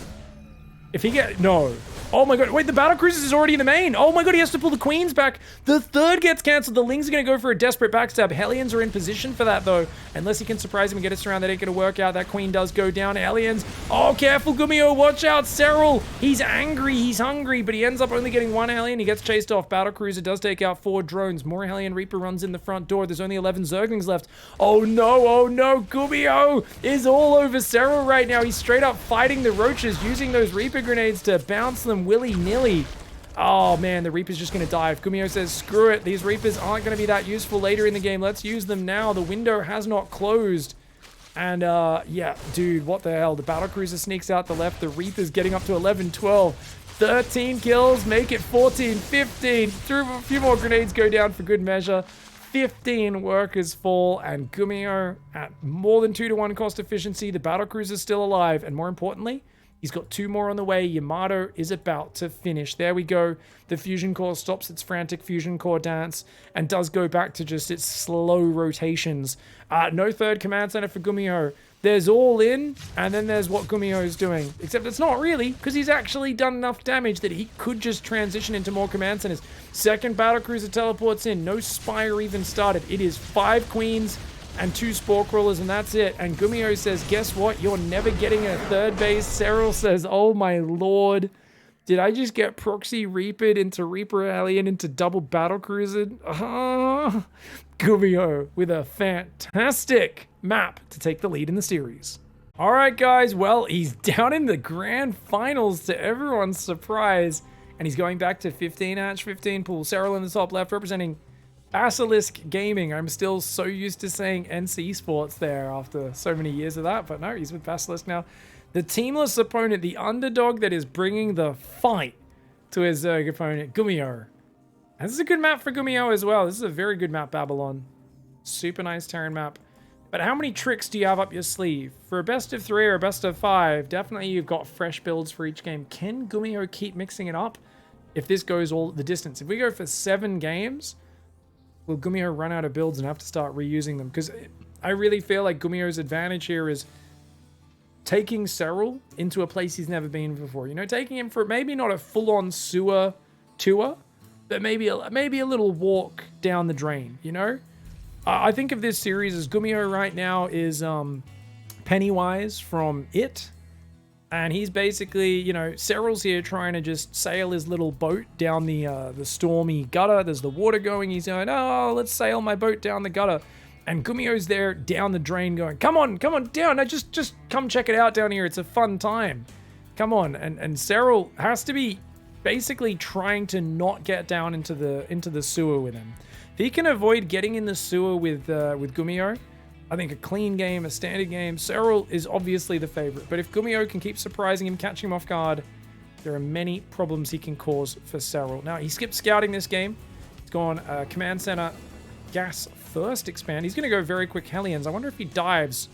If he no. Oh my god, wait, the battle cruisers is already in the main. Oh my god, he has to pull the queens back. The third gets cancelled. The Lings are going to go for a desperate backstab. Hellions are in position for that though. Unless he can surprise him and get us around, that ain't going to work out. That queen does go down. Hellions. Oh, careful, GUMIHO. Watch out, SERRAL. He's angry. He's hungry, but he ends up only getting one Hellion. He gets chased off. Battle cruiser does take out 4 drones. More Hellion Reaper runs in the front door. There's only 11 Zerglings left. Oh no, GUMIHO is all over SERRAL right now. He's straight up fighting the roaches, using those Reaper grenades to bounce them willy-nilly. Oh man, the Reaper's just going to dive. GUMIHO says, screw it. These Reapers aren't going to be that useful later in the game. Let's use them now. The window has not closed. And yeah, dude, what the hell? The battle cruiser sneaks out the left. The Reaper's getting up to 11, 12, 13 kills. Make it 14, 15. Through a few more grenades go down for good measure. 15 workers fall, and GUMIHO at more than 2-1 cost efficiency. The battle cruiser's still alive, and more importantly, he's got 2 more on the way. Yamato is about to finish. There we go. The fusion core stops its frantic fusion core dance and does go back to just its slow rotations. No third command center for GUMIHO. There's all in, and then there's what GUMIHO is doing. Except it's not really, because he's actually done enough damage that he could just transition into more command centers. Second battle cruiser teleports in. No Spire even started. It is 5 queens and 2 spore crawlers, and that's it. And GUMIHO says, guess what? You're never getting a third base. SERRAL says, oh my lord. Did I just get proxy Reapered into Reaper Alien into double battle cruiser? GUMIHO with a fantastic map to take the lead in the series. All right, guys. Well, he's down in the grand finals to everyone's surprise, and he's going back to 15 hatch, 15 pool. SERRAL in the top left representing Basilisk Gaming. I'm still so used to saying NC Sports there after so many years of that, but no, he's with Basilisk now. The teamless opponent, the underdog that is bringing the fight to his Zerg opponent, GUMIHO. And this is a good map for GUMIHO as well. This is a very good map, Babylon. Super nice Terran map. But how many tricks do you have up your sleeve? For a best of 3 or a best of 5, definitely you've got fresh builds for each game. Can GUMIHO keep mixing it up if this goes all the distance? If we go for 7 games, will GUMIHO run out of builds and have to start reusing them? Because I really feel like GUMIHO's advantage here is taking SERRAL into a place he's never been before. You know, taking him for maybe not a full-on sewer tour, but maybe a little walk down the drain, you know? I think of this series as GUMIHO right now is Pennywise from It. And he's basically, you know, SERRAL's here trying to just sail his little boat down the stormy gutter. There's the water going. He's going, oh, let's sail my boat down the gutter. And GUMIHO's there down the drain going, come on down. No, just come check it out down here. It's a fun time. Come on. And SERRAL has to be basically trying to not get down into the sewer with him. If he can avoid getting in the sewer with GUMIHO, I think a clean game, a standard game, SERRAL is obviously the favorite. But if GUMIHO can keep surprising him, catching him off guard, there are many problems he can cause for SERRAL. Now, he skipped scouting this game. He's gone command center, gas first expand. He's going to go very quick Hellions. I wonder if he dives.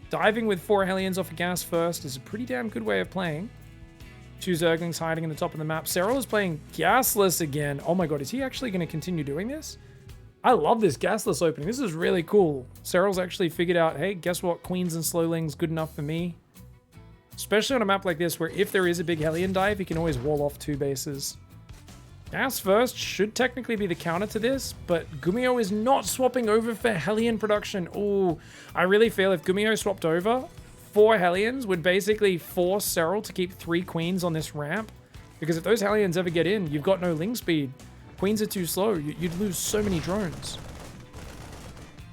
Diving with 4 Hellions off a gas first is a pretty damn good way of playing. 2 Zerglings hiding in the top of the map. SERRAL is playing gasless again. Oh my god, is he actually going to continue doing this? I love this gasless opening. This is really cool. SERRAL's actually figured out, hey, guess what? Queens and Slowlings, good enough for me. Especially on a map like this, where if there is a big Hellion dive, he can always wall off 2 bases. Gas first should technically be the counter to this, but GUMIHO is not swapping over for Hellion production. Oh, I really feel if GUMIHO swapped over, 4 Hellions would basically force SERRAL to keep 3 Queens on this ramp. Because if those Hellions ever get in, you've got no Ling speed. Queens are too slow. You'd lose so many drones.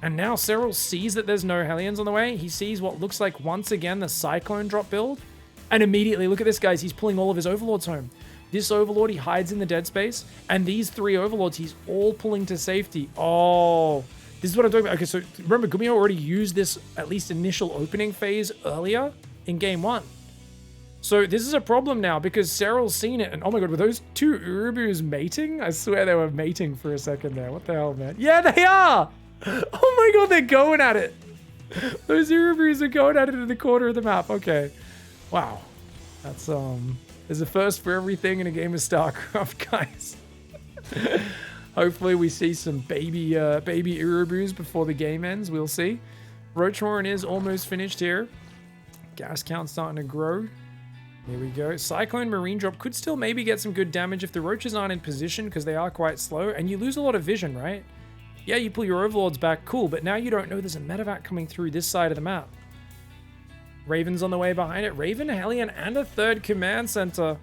And now SERRAL sees that there's no Hellions on the way. He sees what looks like, once again, the Cyclone drop build. And immediately, look at this, guys. He's pulling all of his Overlords home. This Overlord, he hides in the dead space. And these 3 Overlords, he's all pulling to safety. Oh, this is what I'm talking about. Okay, so remember, GUMIHO already used this, at least initial opening phase earlier in game 1. So this is a problem now because SERRAL's seen it. And oh my god, were those two Urubus mating? I swear they were mating for a second there. What the hell, man? Yeah, they are! Oh my god, they're going at it. Those Urubus are going at it in the corner of the map. Okay. Wow. That's, there's a first for everything in a game of StarCraft, guys. Hopefully we see some baby Urubus before the game ends. We'll see. Roach Warren is almost finished here. Gas count starting to grow. Here we go. Cyclone Marine Drop could still maybe get some good damage if the Roaches aren't in position because they are quite slow. And you lose a lot of vision, right? Yeah, you pull your Overlords back, cool. But now you don't know there's a medevac coming through this side of the map. Raven's on the way behind it. Raven, Hellion, and a third command center.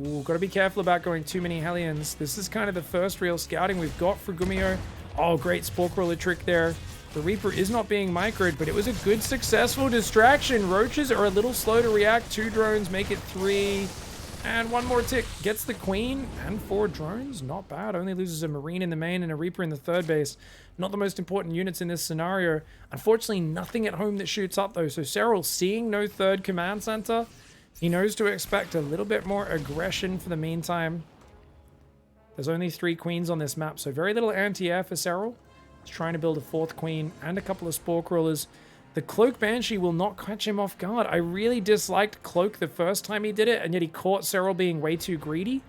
Ooh, gotta be careful about going too many Hellions. This is kind of the first real scouting we've got for GUMIHO. Oh, great Spore Crawler trick there. The Reaper is not being microed, but it was a good, successful distraction. Roaches are a little slow to react. 2 drones make it 3. And 1 more tick. Gets the Queen and 4 drones. Not bad. Only loses a Marine in the main and a Reaper in the third base. Not the most important units in this scenario. Unfortunately, nothing at home that shoots up, though. So SERRAL, seeing no third command center, he knows to expect a little bit more aggression for the meantime. There's only 3 queens on this map, so very little anti-air for SERRAL. He's trying to build a 4th queen and a couple of Spore Crawlers. The Cloak Banshee will not catch him off guard. I really disliked Cloak the first time he did it, and yet he caught SERRAL being way too greedy.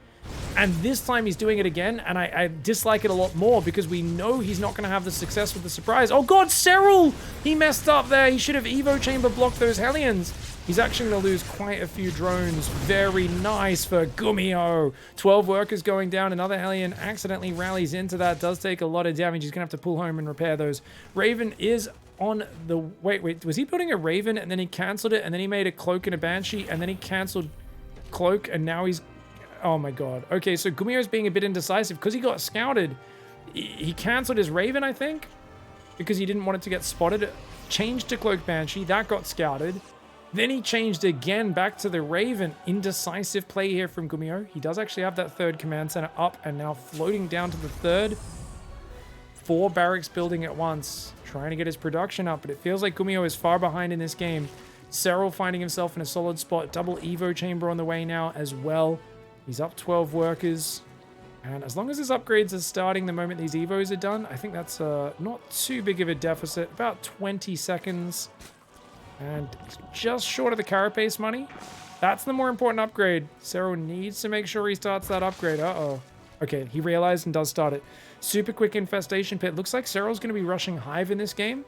And this time he's doing it again, and I dislike it a lot more because we know he's not going to have the success with the surprise. Oh god, SERRAL! He messed up there. He should have Evo Chamber blocked those Hellions. He's actually going to lose quite a few drones. Very nice for GUMIHO. 12 workers going down. Another Hellion accidentally rallies into that. Does take a lot of damage. He's going to have to pull home and repair those. Raven is on the... Wait. Was he building a Raven and then he cancelled it and then he made a Cloak and a Banshee and then he cancelled Cloak and now he's... Oh my god. Okay, so GUMIHO's being a bit indecisive because he got scouted. He cancelled his Raven, I think, because he didn't want it to get spotted. Changed to Cloak Banshee. That got scouted. Then he changed again back to the Raven. Indecisive play here from GUMIHO. He does actually have that 3rd command center up and now floating down to the 3rd. 4 barracks building at once. Trying to get his production up, but it feels like GUMIHO is far behind in this game. SERRAL finding himself in a solid spot. Double Evo Chamber on the way now as well. He's up 12 workers. And as long as his upgrades are starting the moment these Evos are done, I think that's not too big of a deficit. About 20 seconds. And just short of the carapace money. That's the more important upgrade. SERRAL needs to make sure he starts that upgrade. Uh-oh. Okay, he realized and does start it. Super quick infestation pit. Looks like SERRAL's going to be rushing Hive in this game.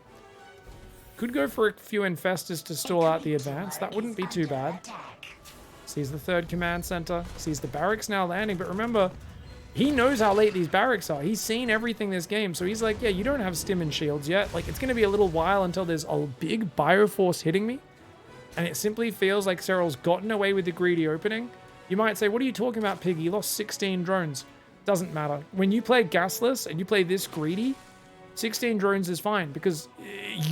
Could go for a few infestors to stall out the advance. That wouldn't be too bad. Sees the 3rd command center. Sees the barracks now landing. But remember, he knows how late these barracks are. He's seen everything this game. So he's like, yeah, you don't have stim and shields yet. Like, it's going to be a little while until there's a big bioforce hitting me. And it simply feels like SERRAL's gotten away with the greedy opening. You might say, what are you talking about, Pig? You lost 16 drones. Doesn't matter. When you play gasless and you play this greedy, 16 drones is fine because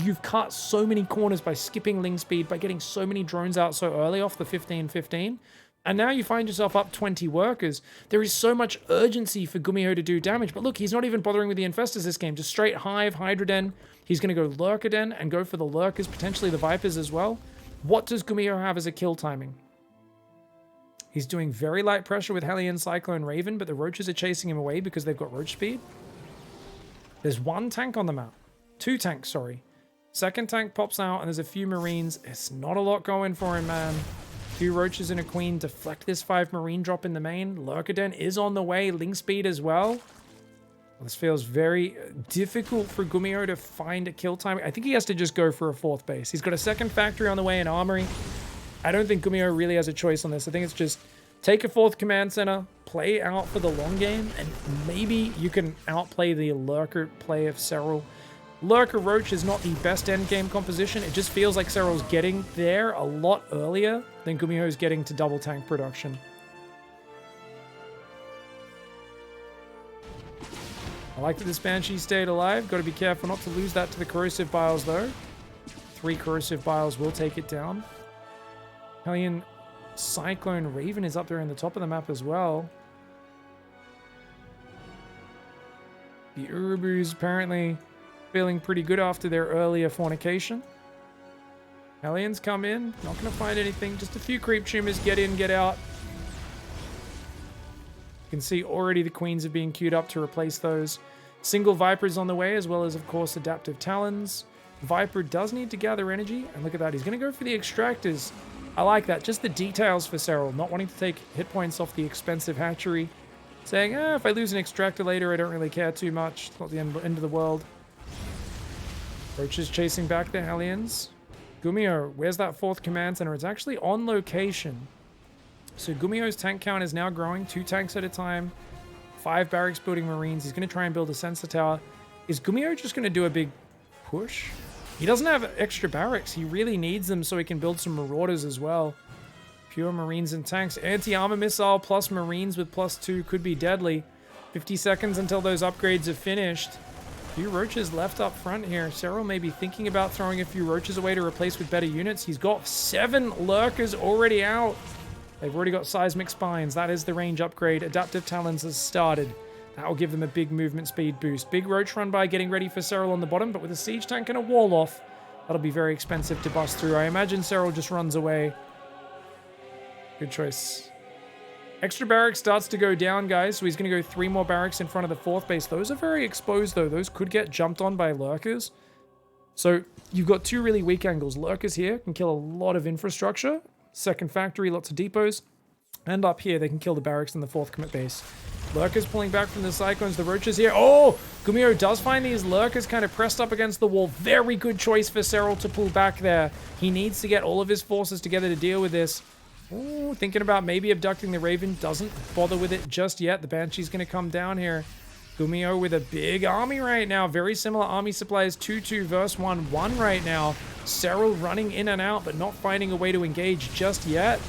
you've cut so many corners by skipping ling speed, by getting so many drones out so early off the 15-15. And now you find yourself up 20 workers. There is so much urgency for GUMIHO to do damage. But look, he's not even bothering with the infestors this game. Just straight Hive, Hydroden. He's going to go Lurkaden and go for the Lurkers, potentially the Vipers as well. What does GUMIHO have as a kill timing? He's doing very light pressure with Hellion, Cyclone, Raven, but the Roaches are chasing him away because they've got Roach speed. There's 1 tank on the map. 2 tanks, sorry. 2nd tank pops out and there's a few Marines. It's not a lot going for him, man. 2 Roaches and a Queen deflect this 5 Marine drop in the main. Lurkaden is on the way. Ling speed as well. This feels very difficult for GUMIHO to find a kill time. I think he has to just go for a 4th base. He's got a 2nd factory on the way in Armory. I don't think GUMIHO really has a choice on this. I think it's just take a 4th command center, play out for the long game, and maybe you can outplay the Lurker play of SERRAL. Lurker Roach is not the best endgame composition. It just feels like SERRAL's getting there a lot earlier than GUMIHO's getting to double tank production. I like that this Banshee stayed alive. Got to be careful not to lose that to the Corrosive Biles, though. 3 Corrosive Biles will take it down. Hellion Cyclone Raven is up there in the top of the map as well. The Urubus apparently feeling pretty good after their earlier fornication. Hellions come in. Not going to find anything. Just a few creep tumors. Get in, get out. You can see already the queens are being queued up to replace those. Single Viper's on the way, as well as, of course, Adaptive Talons. Viper does need to gather energy. And look at that. He's going to go for the extractors. I like that. Just the details for SERRAL. Not wanting to take hit points off the expensive hatchery. Saying, if I lose an extractor later, I don't really care too much. It's not the end of the world. Roaches chasing back the Hellions. GUMIHO, where's that 4th command center? It's actually on location. So GUMIHO's tank count is now growing. 2 tanks at a time. 5 barracks building marines. He's going to try and build a sensor tower. Is GUMIHO just going to do a big push? He doesn't have extra barracks. He really needs them so he can build some marauders as well. Pure marines and tanks. Anti-armor missile plus marines with +2 could be deadly. 50 seconds until those upgrades are finished. Few roaches left up front here. SERRAL may be thinking about throwing a few roaches away to replace with better units. He's got 7 lurkers already out. They've already got seismic spines. That is the range upgrade. Adaptive Talons has started. That will give them a big movement speed boost. Big roach run by getting ready for SERRAL on the bottom, but with a siege tank and a wall off, that'll be very expensive to bust through. I imagine SERRAL just runs away. Good choice. Extra barracks starts to go down, guys, so he's going to go 3 more barracks in front of the 4th base. Those are very exposed, though. Those could get jumped on by lurkers. So you've got 2 really weak angles. Lurkers here can kill a lot of infrastructure. 2nd factory, lots of depots. And up here, they can kill the barracks in the 4th commit base. Lurkers pulling back from the Cyclones. The roaches here. Oh! GUMIHO does find these lurkers kind of pressed up against the wall. Very good choice for SERRAL to pull back there. He needs to get all of his forces together to deal with this. Ooh, thinking about maybe abducting the Raven. Doesn't bother with it just yet. The Banshee's going to come down here. GUMIHO with a big army right now. Very similar army supplies. 2-2 versus 1-1 right now. SERRAL running in and out, but not finding a way to engage just yet.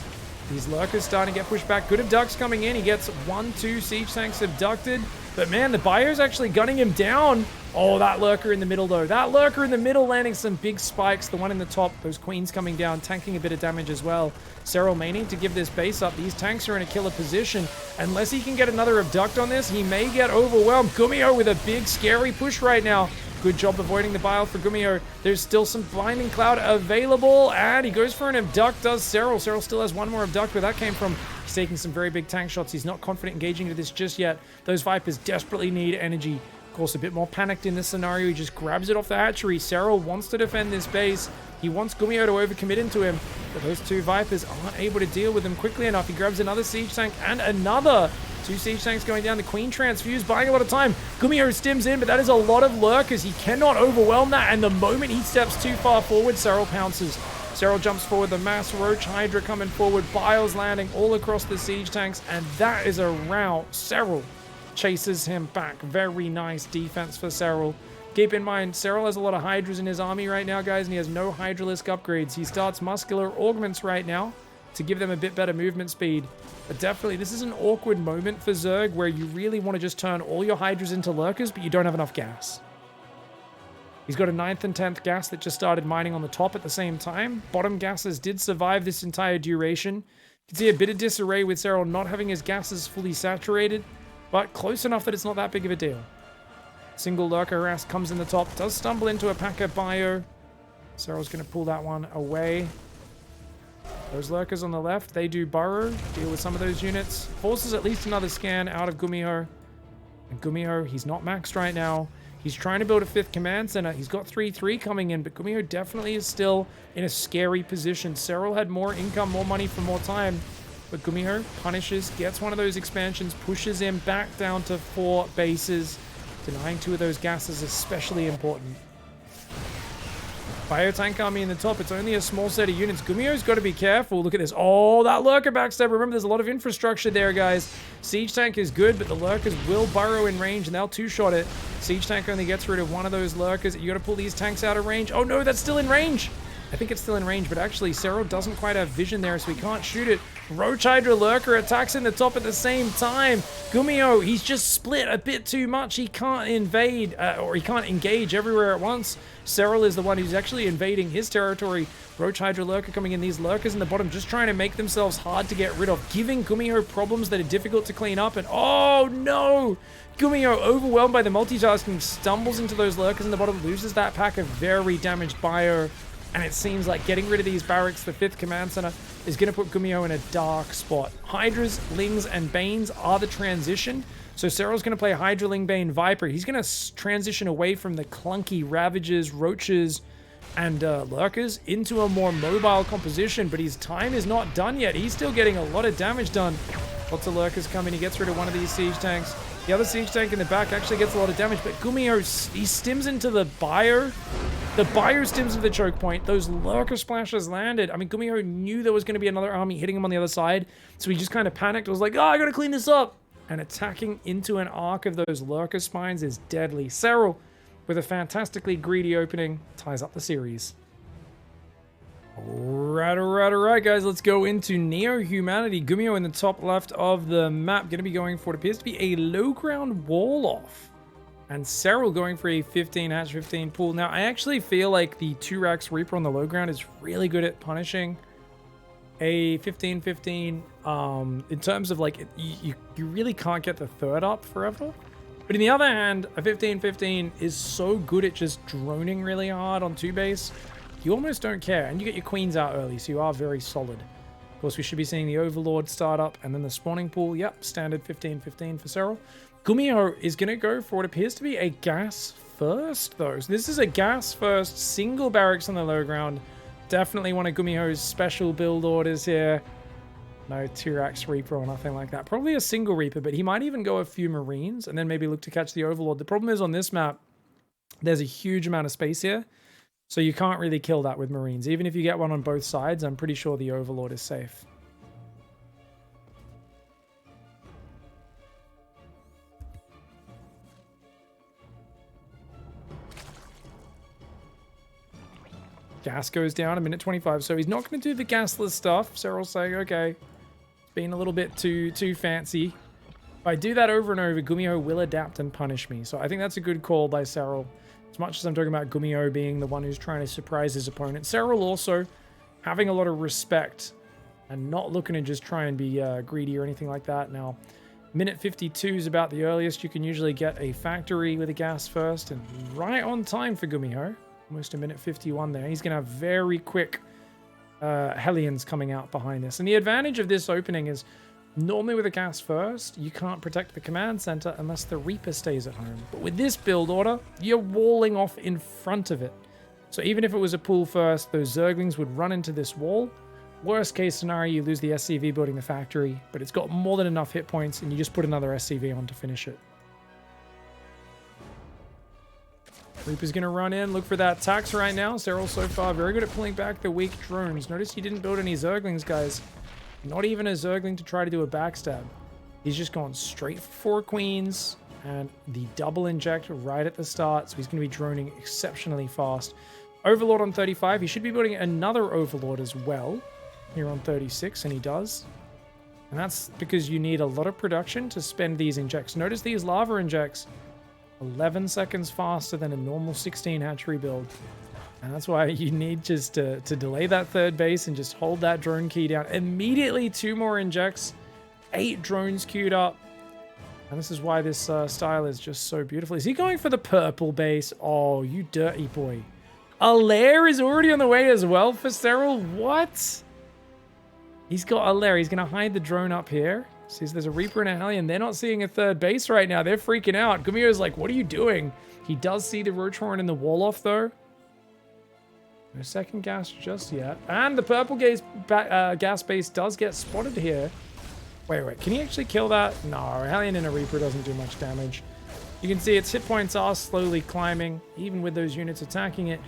These lurkers starting to get pushed back. Good abducts coming in. He gets 1-2 siege tanks abducted. But man, the bio's actually gunning him down. Oh, that lurker in the middle, though. That lurker in the middle landing some big spikes. The one in the top, those queens coming down, tanking a bit of damage as well. SERRAL may need to give this base up. These tanks are in a killer position. Unless he can get another abduct on this, he may get overwhelmed. GUMIHO with a big, scary push right now. Good job avoiding the bile for GUMIHO. There's still some blinding cloud available, and he goes for an abduct, does SERRAL. SERRAL still has 1 more abduct, where that came from. He's taking some very big tank shots. He's not confident engaging into this just yet. Those Vipers desperately need energy. Of course, a bit more panicked in this scenario. He just grabs it off the hatchery. SERRAL wants to defend this base. He wants GUMIHO to overcommit into him, but those 2 Vipers aren't able to deal with him quickly enough. He grabs another siege tank and another. 2 siege tanks going down. The Queen transfused, buying a lot of time. GUMIHO stims in, but that is a lot of lurkers. He cannot overwhelm that, and the moment he steps too far forward, SERRAL pounces. SERRAL jumps forward. The mass roach hydra coming forward. Biles landing all across the siege tanks, and that is a rout. SERRAL chases him back. Very nice defense for SERRAL. Keep in mind, SERRAL has a lot of hydras in his army right now, guys, and he has no hydralisk upgrades. He starts muscular augments right now to give them a bit better movement speed. But definitely, this is an awkward moment for Zerg where you really want to just turn all your hydras into lurkers, but you don't have enough gas. He's got a 9th and 10th gas that just started mining on the top at the same time. Bottom gases did survive this entire duration. You can see a bit of disarray with SERRAL not having his gases fully saturated, but close enough that it's not that big of a deal. Single lurker harass comes in the top, does stumble into a pack of bio. SERRAL's going to pull that one away. Those lurkers on the left, they do burrow, deal with some of those units. Forces at least another scan out of GUMIHO. And GUMIHO, he's not maxed right now. He's trying to build a 5th command center. He's got 3-3 coming in, but GUMIHO definitely is still in a scary position. SERRAL had more income, more money for more time. But GUMIHO punishes, gets one of those expansions, pushes him back down to 4 bases. Denying 2 of those gases is especially important. Biotank army in the top. It's only a small set of units. GUMIHO's got to be careful. Look at this. Oh, that lurker backstab. Remember, there's a lot of infrastructure there, guys. Siege tank is good, but the lurkers will burrow in range, and they'll 2-shot it. Siege tank only gets rid of 1 of those lurkers. You got to pull these tanks out of range. Oh, no, that's still in range. I think it's still in range, but actually, SERRAL doesn't quite have vision there, so he can't shoot it. Roach Hydra Lurker attacks in the top at the same time. GUMIHO, he's just split a bit too much. He can't invade, or he can't engage everywhere at once. SERRAL is the one who's actually invading his territory. Roach Hydra Lurker coming in. These lurkers in the bottom just trying to make themselves hard to get rid of, giving GUMIHO problems that are difficult to clean up. And oh no! GUMIHO, overwhelmed by the multitasking, stumbles into those lurkers in the bottom, loses that pack of very damaged bio. And it seems like getting rid of these barracks, the 5th command center, is going to put GUMIHO in a dark spot. Hydras, Lings, and Banes are the transition. So SERRAL's going to play Hydra, Ling, Bane, Viper. He's going to transition away from the clunky Ravagers, Roaches, and Lurkers into a more mobile composition. But his time is not done yet. He's still getting a lot of damage done. Lots of Lurkers coming. He gets rid of one of these siege tanks. The other siege tank in the back actually gets a lot of damage. But GUMIHO, he stims into the bio. The bio stims into the choke point. Those Lurker splashes landed. I mean, GUMIHO knew there was going to be another army hitting him on the other side. So he just kind of panicked. It was like, oh, I got to clean this up. And attacking into an arc of those Lurker spines is deadly. SERRAL, with a fantastically greedy opening, ties up the series. Alright, guys. Let's go into Neo-Humanity. GUMIHO in the top left of the map. Going to be going for what appears to be a low-ground wall-off. And SERRAL going for a 15-15 pool. Now, I actually feel like the 2-Rax Reaper on the low ground is really good at punishing a 15-15. In terms of, like, you really can't get the 3rd up forever. But on the other hand, a 15-15 is so good at just droning really hard on 2 base. You almost don't care. And you get your queens out early, so you are very solid. Of course, we should be seeing the Overlord start up and then the spawning pool. Yep, standard 15-15 for SERRAL. GUMIHO is going to go for what appears to be a gas first, though. So this is a gas first, single barracks on the low ground. Definitely one of GUMIHO's special build orders here. No 2-Rax Reaper or nothing like that. Probably a single Reaper, but he might even go a few Marines and then maybe look to catch the Overlord. The problem is on this map, there's a huge amount of space here. So you can't really kill that with Marines. Even if you get one on both sides, I'm pretty sure the Overlord is safe. Gas goes down a minute 25, so he's not going to do the gasless stuff. SERRAL's saying, okay, it's been a little bit too fancy. If I do that over and over, GUMIHO will adapt and punish me. So I think that's a good call by SERRAL. As much as I'm talking about GUMIHO being the one who's trying to surprise his opponent, SERRAL also having a lot of respect and not looking to just try and be greedy or anything like that. Now, minute 52 is about the earliest you can usually get a factory with a gas first, and right on time for GUMIHO. Almost a minute 51 there. He's going to have very quick Hellions coming out behind this. And the advantage of this opening is normally with a gas first, you can't protect the command center unless the Reaper stays at home. But with this build order, you're walling off in front of it. So even if it was a pool first, those Zerglings would run into this wall. Worst case scenario, you lose the SCV building the factory, but it's got more than enough hit points and you just put another SCV on to finish it. Reaper's going to run in, look for that tax right now. SERRAL so far very good at pulling back the weak drones. Notice he didn't build any Zerglings, guys. Not even a Zergling to try to do a backstab. He's just gone straight for 4 queens and the double inject right at the start. So he's going to be droning exceptionally fast. Overlord on 35. He should be building another Overlord as well here on 36, and he does. And that's because you need a lot of production to spend these injects. Notice these lava injects. 11 seconds faster than a normal 16 hatchery build. And that's why you need just to delay that 3rd base and just hold that drone key down. Immediately 2 more injects, 8 drones queued up. And this is why this style is just so beautiful. Is he going for the purple base? Oh, you dirty boy. A lair is already on the way as well for SERRAL. What? He's got a lair. He's going to hide the drone up here. Sees there's a Reaper and a Hellion. They're not seeing a 3rd base right now. They're freaking out. GUMIHO's like, what are you doing? He does see the Roach Horn in the wall off, though. No second gas just yet. And the purple gas base does get spotted here. Wait. Can he actually kill that? No, a Hellion and a Reaper doesn't do much damage. You can see its hit points are slowly climbing, even with those units attacking it.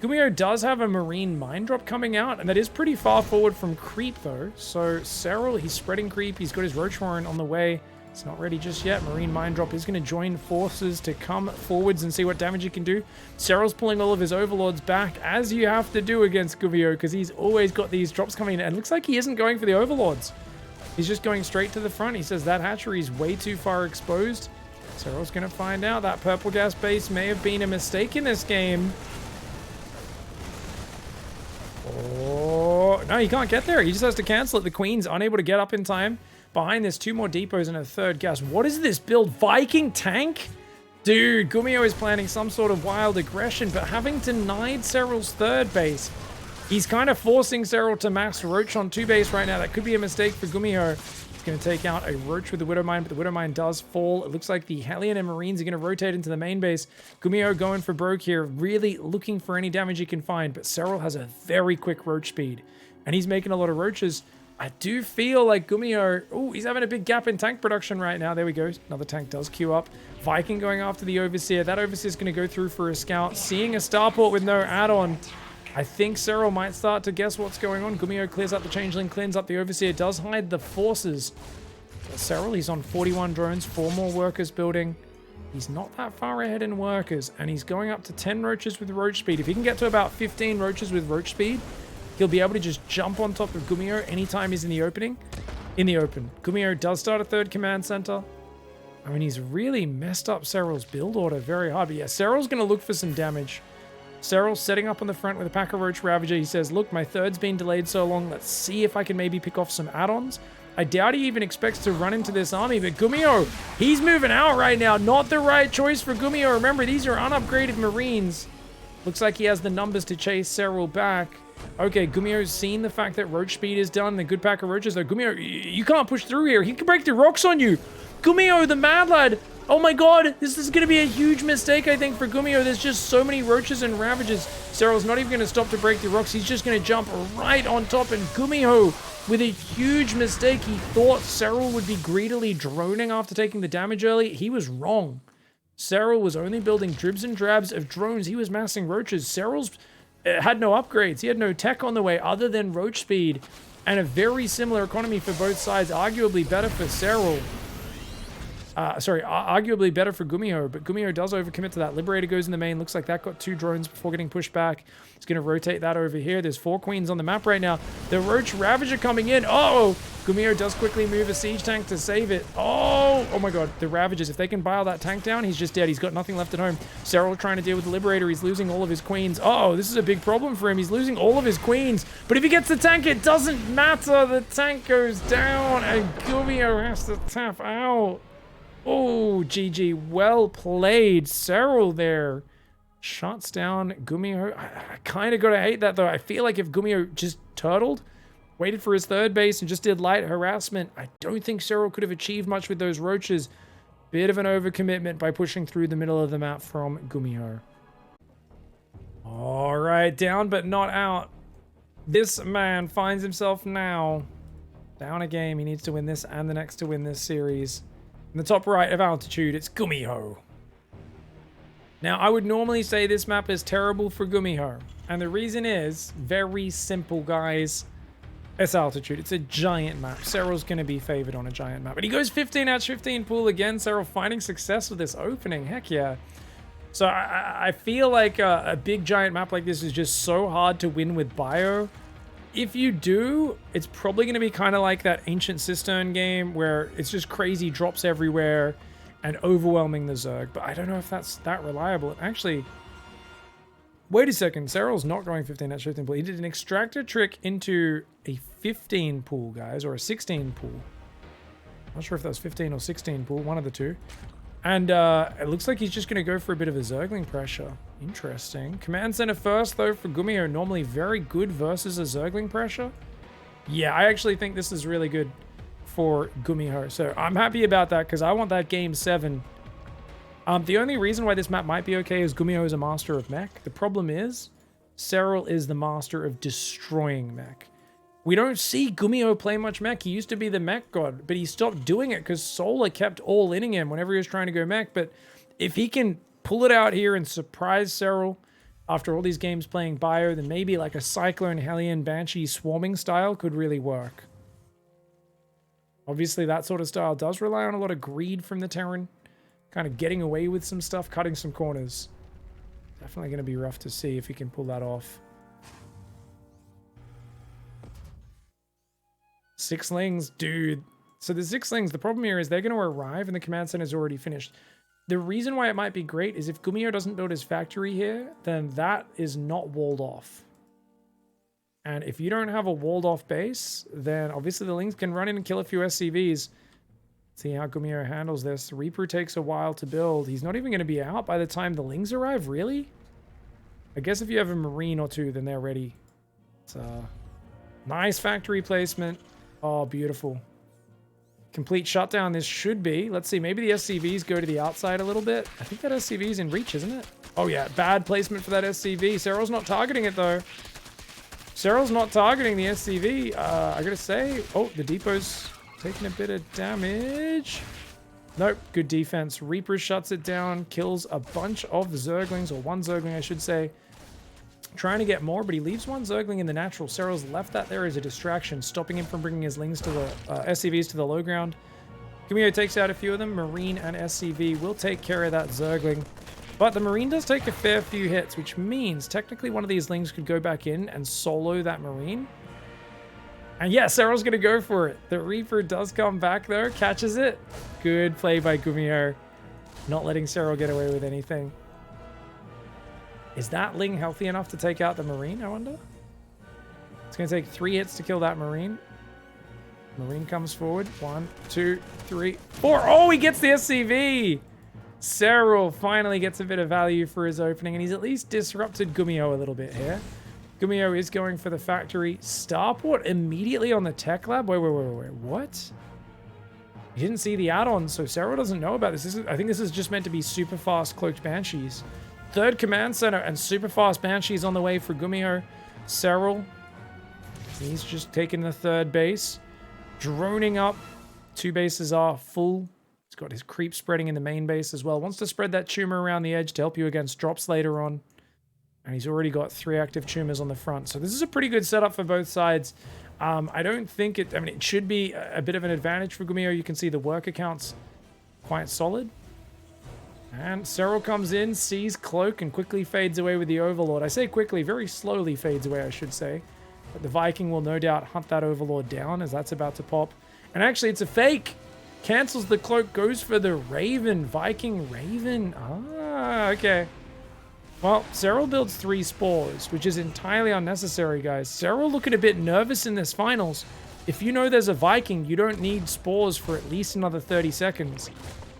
GUMIHO does have a Marine Mine Drop coming out, and that is pretty far forward from creep, though. So SERRAL, he's spreading creep. He's got his Roach Horn on the way. It's not ready just yet. Marine Mine Drop is going to join forces to come forwards and see what damage he can do. SERRAL's pulling all of his Overlords back, as you have to do against GUMIHO, because he's always got these drops coming in. And it looks like he isn't going for the Overlords. He's just going straight to the front. He says that hatchery is way too far exposed. SERRAL's going to find out that purple gas base may have been a mistake in this game. Oh, no, he can't get there. He just has to cancel it. The Queen's unable to get up in time. Behind this, 2 more depots and a 3rd gas. What is this build? Viking tank? Dude, GUMIHO is planning some sort of wild aggression, but having denied SERRAL's 3rd base, He's kind of forcing SERRAL to max Roach on 2 base right now. That could be a mistake for GUMIHO. He's going to take out a Roach with the Widowmine, but the Widowmine does fall. It looks like the Hellion and Marines are going to rotate into the main base. GUMIHO going for broke here, really looking for any damage he can find, but SERRAL has a very quick Roach speed, and he's making a lot of Roaches. I do feel like GUMIHO, oh, he's having a big gap in tank production right now. There we go. Another tank does queue up. Viking going after the Overseer. That Overseer is going to go through for a scout. Seeing a starport with no add-on. I think SERRAL might start to guess what's going on. GUMIHO clears up the Changeling, cleans up the Overseer, does hide the forces. SERRAL, he's on 41 drones, 4 more workers building. He's not that far ahead in workers, and he's going up to 10 Roaches with Roach speed. If he can get to about 15 Roaches with Roach speed, he'll be able to just jump on top of GUMIHO anytime he's in the open. GUMIHO does start a 3rd command center. I mean, he's really messed up SERRAL's build order very hard. But yeah, SERRAL's going to look for some damage. SERRAL setting up on the front with a pack of Roach Ravager. He says, look, my 3rd's been delayed so long. Let's see if I can maybe pick off some add-ons. I doubt he even expects to run into this army, but GUMIHO, he's moving out right now. Not the right choice for GUMIHO. Remember, these are unupgraded Marines. Looks like he has the numbers to chase SERRAL back. Okay, GUMIHO's seen the fact that Roach speed is done. The good pack of Roaches, though. GUMIHO, you can't push through here. He can break the rocks on you. GUMIHO, the mad lad. Oh my god, this is going to be a huge mistake, I think, for GUMIHO. There's just so many Roaches and Ravagers. SERRAL's not even going to stop to break the rocks. He's just going to jump right on top. And GUMIHO, with a huge mistake, he thought SERRAL would be greedily droning after taking the damage early. He was wrong. SERRAL was only building dribs and drabs of drones. He was massing Roaches. SERRAL's had no upgrades. He had no tech on the way other than Roach speed. And a very similar economy for both sides. Arguably better for SERRAL. Arguably better for GUMIHO, but GUMIHO does overcommit to that. Liberator goes in the main. Looks like that got 2 drones before getting pushed back. He's going to rotate that over here. There's 4 queens on the map right now. The Roach Ravager coming in. Oh! GUMIHO does quickly move a siege tank to save it. Oh my god. The Ravagers, if they can bile that tank down, he's just dead. He's got nothing left at home. SERRAL trying to deal with the Liberator. He's losing all of his queens. Oh, this is a big problem for him. He's losing all of his queens. But if he gets the tank, it doesn't matter. The tank goes down, and GUMIHO has to tap out. Oh, GG. Well played. SERRAL there shuts down GUMIHO. I kind of got to hate that, though. I feel like if GUMIHO just turtled, waited for his 3rd base, and just did light harassment, I don't think SERRAL could have achieved much with those Roaches. Bit of an overcommitment by pushing through the middle of the map from GUMIHO. All right, down but not out. This man finds himself now down a game. He needs to win this and the next to win this series. In the top right of altitude, it's GUMIHO. Now, I would normally say this map is terrible for GUMIHO. And the reason is very simple, guys. It's altitude. It's a giant map. SERRAL's going to be favored on a giant map. But he goes 15 out of 15 pool again. SERRAL finding success with this opening. Heck yeah. So I feel like a big giant map like this is just so hard to win with bio. If you do, it's probably going to be kind of like that Ancient Cistern game where it's just crazy drops everywhere and overwhelming the Zerg. But I don't know if that's that reliable. Actually, wait a second. SERRAL's not going 15 out of 15 pool. He did an extractor trick into a 15 pool, guys, or a 16 pool. Not sure if that was 15 or 16 pool, one of the two. And it looks like he's just going to go for a bit of a Zergling pressure. Interesting. Command center first, though, for GUMIHO. Normally very good versus a Zergling pressure. Yeah, I actually think this is really good for GUMIHO. So I'm happy about that because I want that game 7. The only reason why this map might be okay is GUMIHO is a master of mech. The problem is SERRAL is the master of destroying mech. We don't see GUMIHO play much mech. He used to be the mech god, but he stopped doing it because Solar kept all-inning him whenever he was trying to go mech. But if he can pull it out here and surprise SERRAL after all these games playing bio, then maybe like a Cyclone, Hellion, Banshee swarming style could really work. Obviously, that sort of style does rely on a lot of greed from the Terran, kind of getting away with some stuff, cutting some corners. Definitely going to be rough to see if he can pull that off. 6-lings, dude. So the 6-lings, the problem here is they're going to arrive and the command center is already finished. The reason why it might be great is if GUMIHO doesn't build his factory here, then that is not walled off. And if you don't have a walled off base, then obviously the Lings can run in and kill a few SCVs. See how GUMIHO handles this. Reaper takes a while to build. He's not even going to be out by the time the Lings arrive, really? I guess if you have a Marine or two, then they're ready. Nice factory placement. Oh, beautiful. Complete shutdown this should be. Let's see, maybe the SCVs go to the outside a little bit. I think that SCV's in reach, isn't it? Oh yeah, bad placement for that SCV. SERRAL's not targeting it though. SERRAL's not targeting the SCV. I gotta say, oh, the depot's taking a bit of damage. Nope, good defense. Reaper shuts it down, kills a bunch of Zerglings, or one Zergling I should say. Trying to get more, but he leaves one Zergling in the natural. SERRAL's left that there as a distraction, stopping him from bringing his Lings to the SCVs to the low ground. GUMIHO takes out a few of them. Marine and SCV will take care of that Zergling. But the Marine does take a fair few hits, which means technically one of these Lings could go back in and solo that Marine. And yeah, SERRAL's going to go for it. The Reaper does come back though, catches it. Good play by GUMIHO. Not letting SERRAL get away with anything. Is that Ling healthy enough to take out the Marine, I wonder? It's going to take 3 hits to kill that Marine. Marine comes forward. 1, 2, 3, 4. Oh, he gets the SCV! SERRAL finally gets a bit of value for his opening, and he's at least disrupted GUMIHO a little bit here. GUMIHO is going for the factory. Starport immediately on the tech lab? Wait, what? He didn't see the add-on, so SERRAL doesn't know about this. I think this is just meant to be super fast cloaked Banshees. Third command center and super fast Banshees on the way for GUMIHO. SERRAL, he's just taking the third base. Droning up. 2 bases are full. He's got his creep spreading in the main base as well. Wants to spread that tumor around the edge to help you against drops later on. And he's already got 3 active tumors on the front. So this is a pretty good setup for both sides. I don't think it... I mean, it should be a bit of an advantage for GUMIHO. You can see the work accounts quite solid. And SERRAL comes in, sees Cloak, and quickly fades away with the Overlord. I say quickly, very slowly fades away, I should say. But the Viking will no doubt hunt that Overlord down as that's about to pop. And actually, it's a fake! Cancels the Cloak, goes for the Raven. Viking Raven. Ah, okay. Well, SERRAL builds 3 spores, which is entirely unnecessary, guys. SERRAL looking a bit nervous in this finals. If you know there's a Viking, you don't need spores for at least another 30 seconds.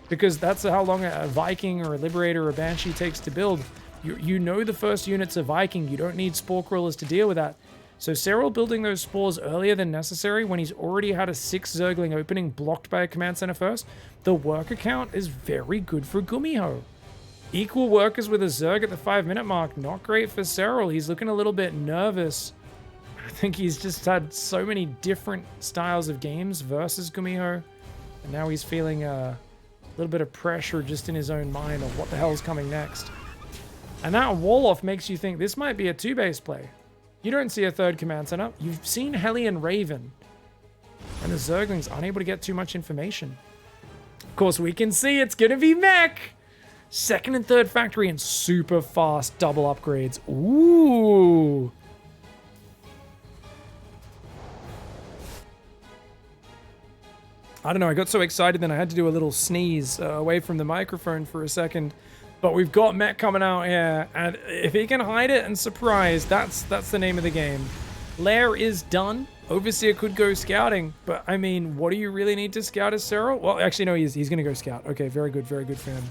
Because that's how long a Viking or a Liberator or a Banshee takes to build. You know the first unit's a Viking. You don't need Spore Crawlers to deal with that. So SERRAL building those spores earlier than necessary when he's already had a 6 Zergling opening blocked by a command center first. The worker count is very good for GUMIHO. Equal workers with a Zerg at the 5-minute mark. Not great for SERRAL. He's looking a little bit nervous. I think he's just had so many different styles of games versus GUMIHO. And now he's feeling a little bit of pressure just in his own mind of what the hell's coming next. And that wall-off makes you think this might be a 2-base play. You don't see a 3rd command center. You've seen Hellion Raven. And the Zerglings aren't able to get too much information. Of course, we can see it's going to be mech. 2nd and 3rd factory and super fast double upgrades. Ooh. I don't know, I got so excited then I had to do a little sneeze away from the microphone for a second. But we've got mech coming out here, and if he can hide it and surprise, that's the name of the game. Lair is done. Overseer could go scouting, but I mean, what do you really need to scout as SERRAL? Well, actually, no, he's going to go scout. Okay, very good for him.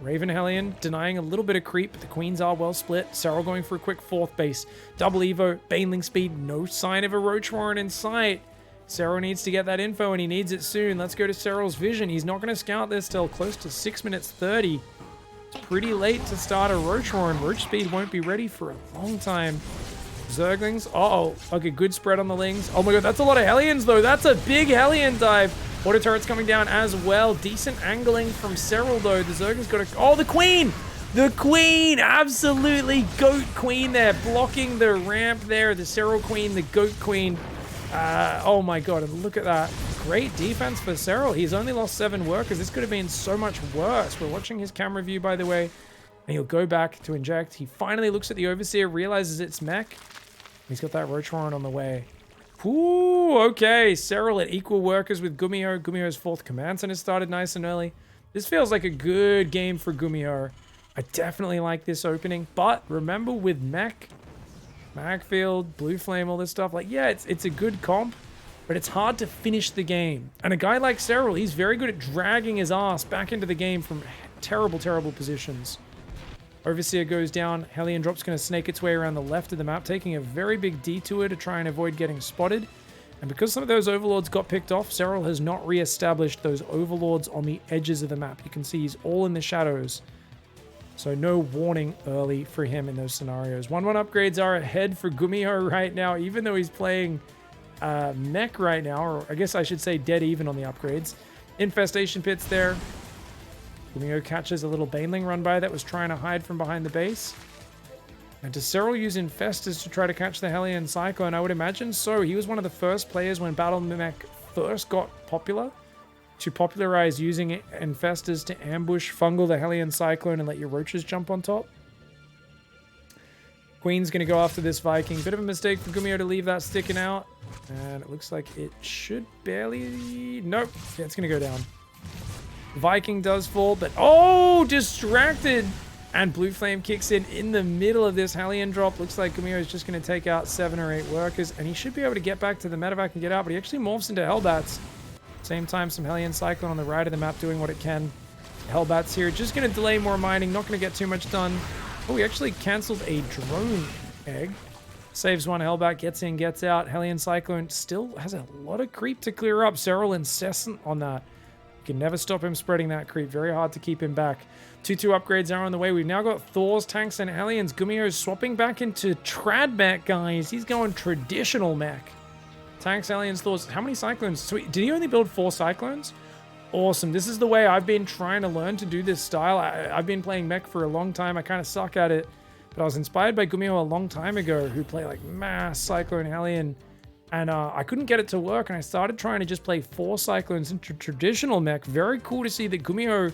Raven Hellion denying a little bit of creep, but the queens are well split. SERRAL going for a quick 4th base. Double Evo, Baneling speed, no sign of a Roach Warren in sight. SERRAL needs to get that info, and he needs it soon. Let's go to SERRAL's vision. He's not going to scout this till close to 6 minutes 30. It's pretty late to start a Roach Warren. Roach speed won't be ready for a long time. Zerglings. Uh-oh. Okay, good spread on the Lings. Oh my god, that's a lot of Hellions, though. That's a big Hellion dive. Water turrets coming down as well. Decent angling from SERRAL, though. The Zerglings got a... Oh, the Queen! The Queen! Absolutely Goat Queen there. Blocking the ramp there. The SERRAL Queen, the Goat Queen. Oh my god, and look at that. Great defense for SERRAL. He's only lost 7 workers. This could have been so much worse. We're watching his camera view, by the way. And he'll go back to inject. He finally looks at the Overseer, realizes it's mech. He's got that Roach Warren on the way. Ooh, okay. SERRAL at equal workers with GUMIHO. GUMIHO's 4th command center started nice and early. This feels like a good game for GUMIHO. I definitely like this opening. But remember with mech... Magfield, Blue Flame, all this stuff. Like, yeah, it's a good comp, but it's hard to finish the game. And a guy like SERRAL, he's very good at dragging his ass back into the game from terrible, terrible positions. Overseer goes down. Hellion Drop's going to snake its way around the left of the map, taking a very big detour to try and avoid getting spotted. And because some of those overlords got picked off, SERRAL has not re-established those overlords on the edges of the map. You can see he's all in the shadows. So no warning early for him in those scenarios. 1-1 upgrades are ahead for GUMIHO right now, even though he's playing mech right now, or I guess I should say dead even on the upgrades. Infestation pits there. GUMIHO catches a little Baneling run by that was trying to hide from behind the base. And does SERRAL use Infestors to try to catch the Hellion Cyclone? I would imagine so. He was one of the first players when Battle Mech first got popular to popularize using Infestors to ambush, fungal the Hellion Cyclone, and let your roaches jump on top. Queen's going to go after this Viking. Bit of a mistake for GUMIHO to leave that sticking out. And it looks like it should barely... Nope. Yeah, it's going to go down. Viking does fall, but... Oh! Distracted! And Blue Flame kicks in the middle of this Hellion drop. Looks like GUMIHO is just going to take out 7 or 8 workers. And he should be able to get back to the medevac and get out, but he actually morphs into Hellbats. Same time, some Hellion Cyclone on the right of the map doing what it can. Hellbats here. Just going to delay more mining. Not going to get too much done. Oh, he actually cancelled a drone egg. Saves one Hellbat, gets in, gets out. Hellion Cyclone still has a lot of creep to clear up. SERRAL incessant on that. You can never stop him spreading that creep. Very hard to keep him back. 2-2 upgrades are on the way. We've now got Thors, tanks, and Hellions. GUMIHO's swapping back into trad mech, guys. He's going traditional mech. Tanks, Hellions, Thors. How many Cyclones? Sweet. Did he only build 4 Cyclones? Awesome. This is the way I've been trying to learn to do this style. I've been playing mech for a long time. I kind of suck at it. But I was inspired by GUMIHO a long time ago, who play like mass Cyclone Hellion. And I couldn't get it to work. And I started trying to just play 4 Cyclones into traditional mech. Very cool to see that GUMIHO,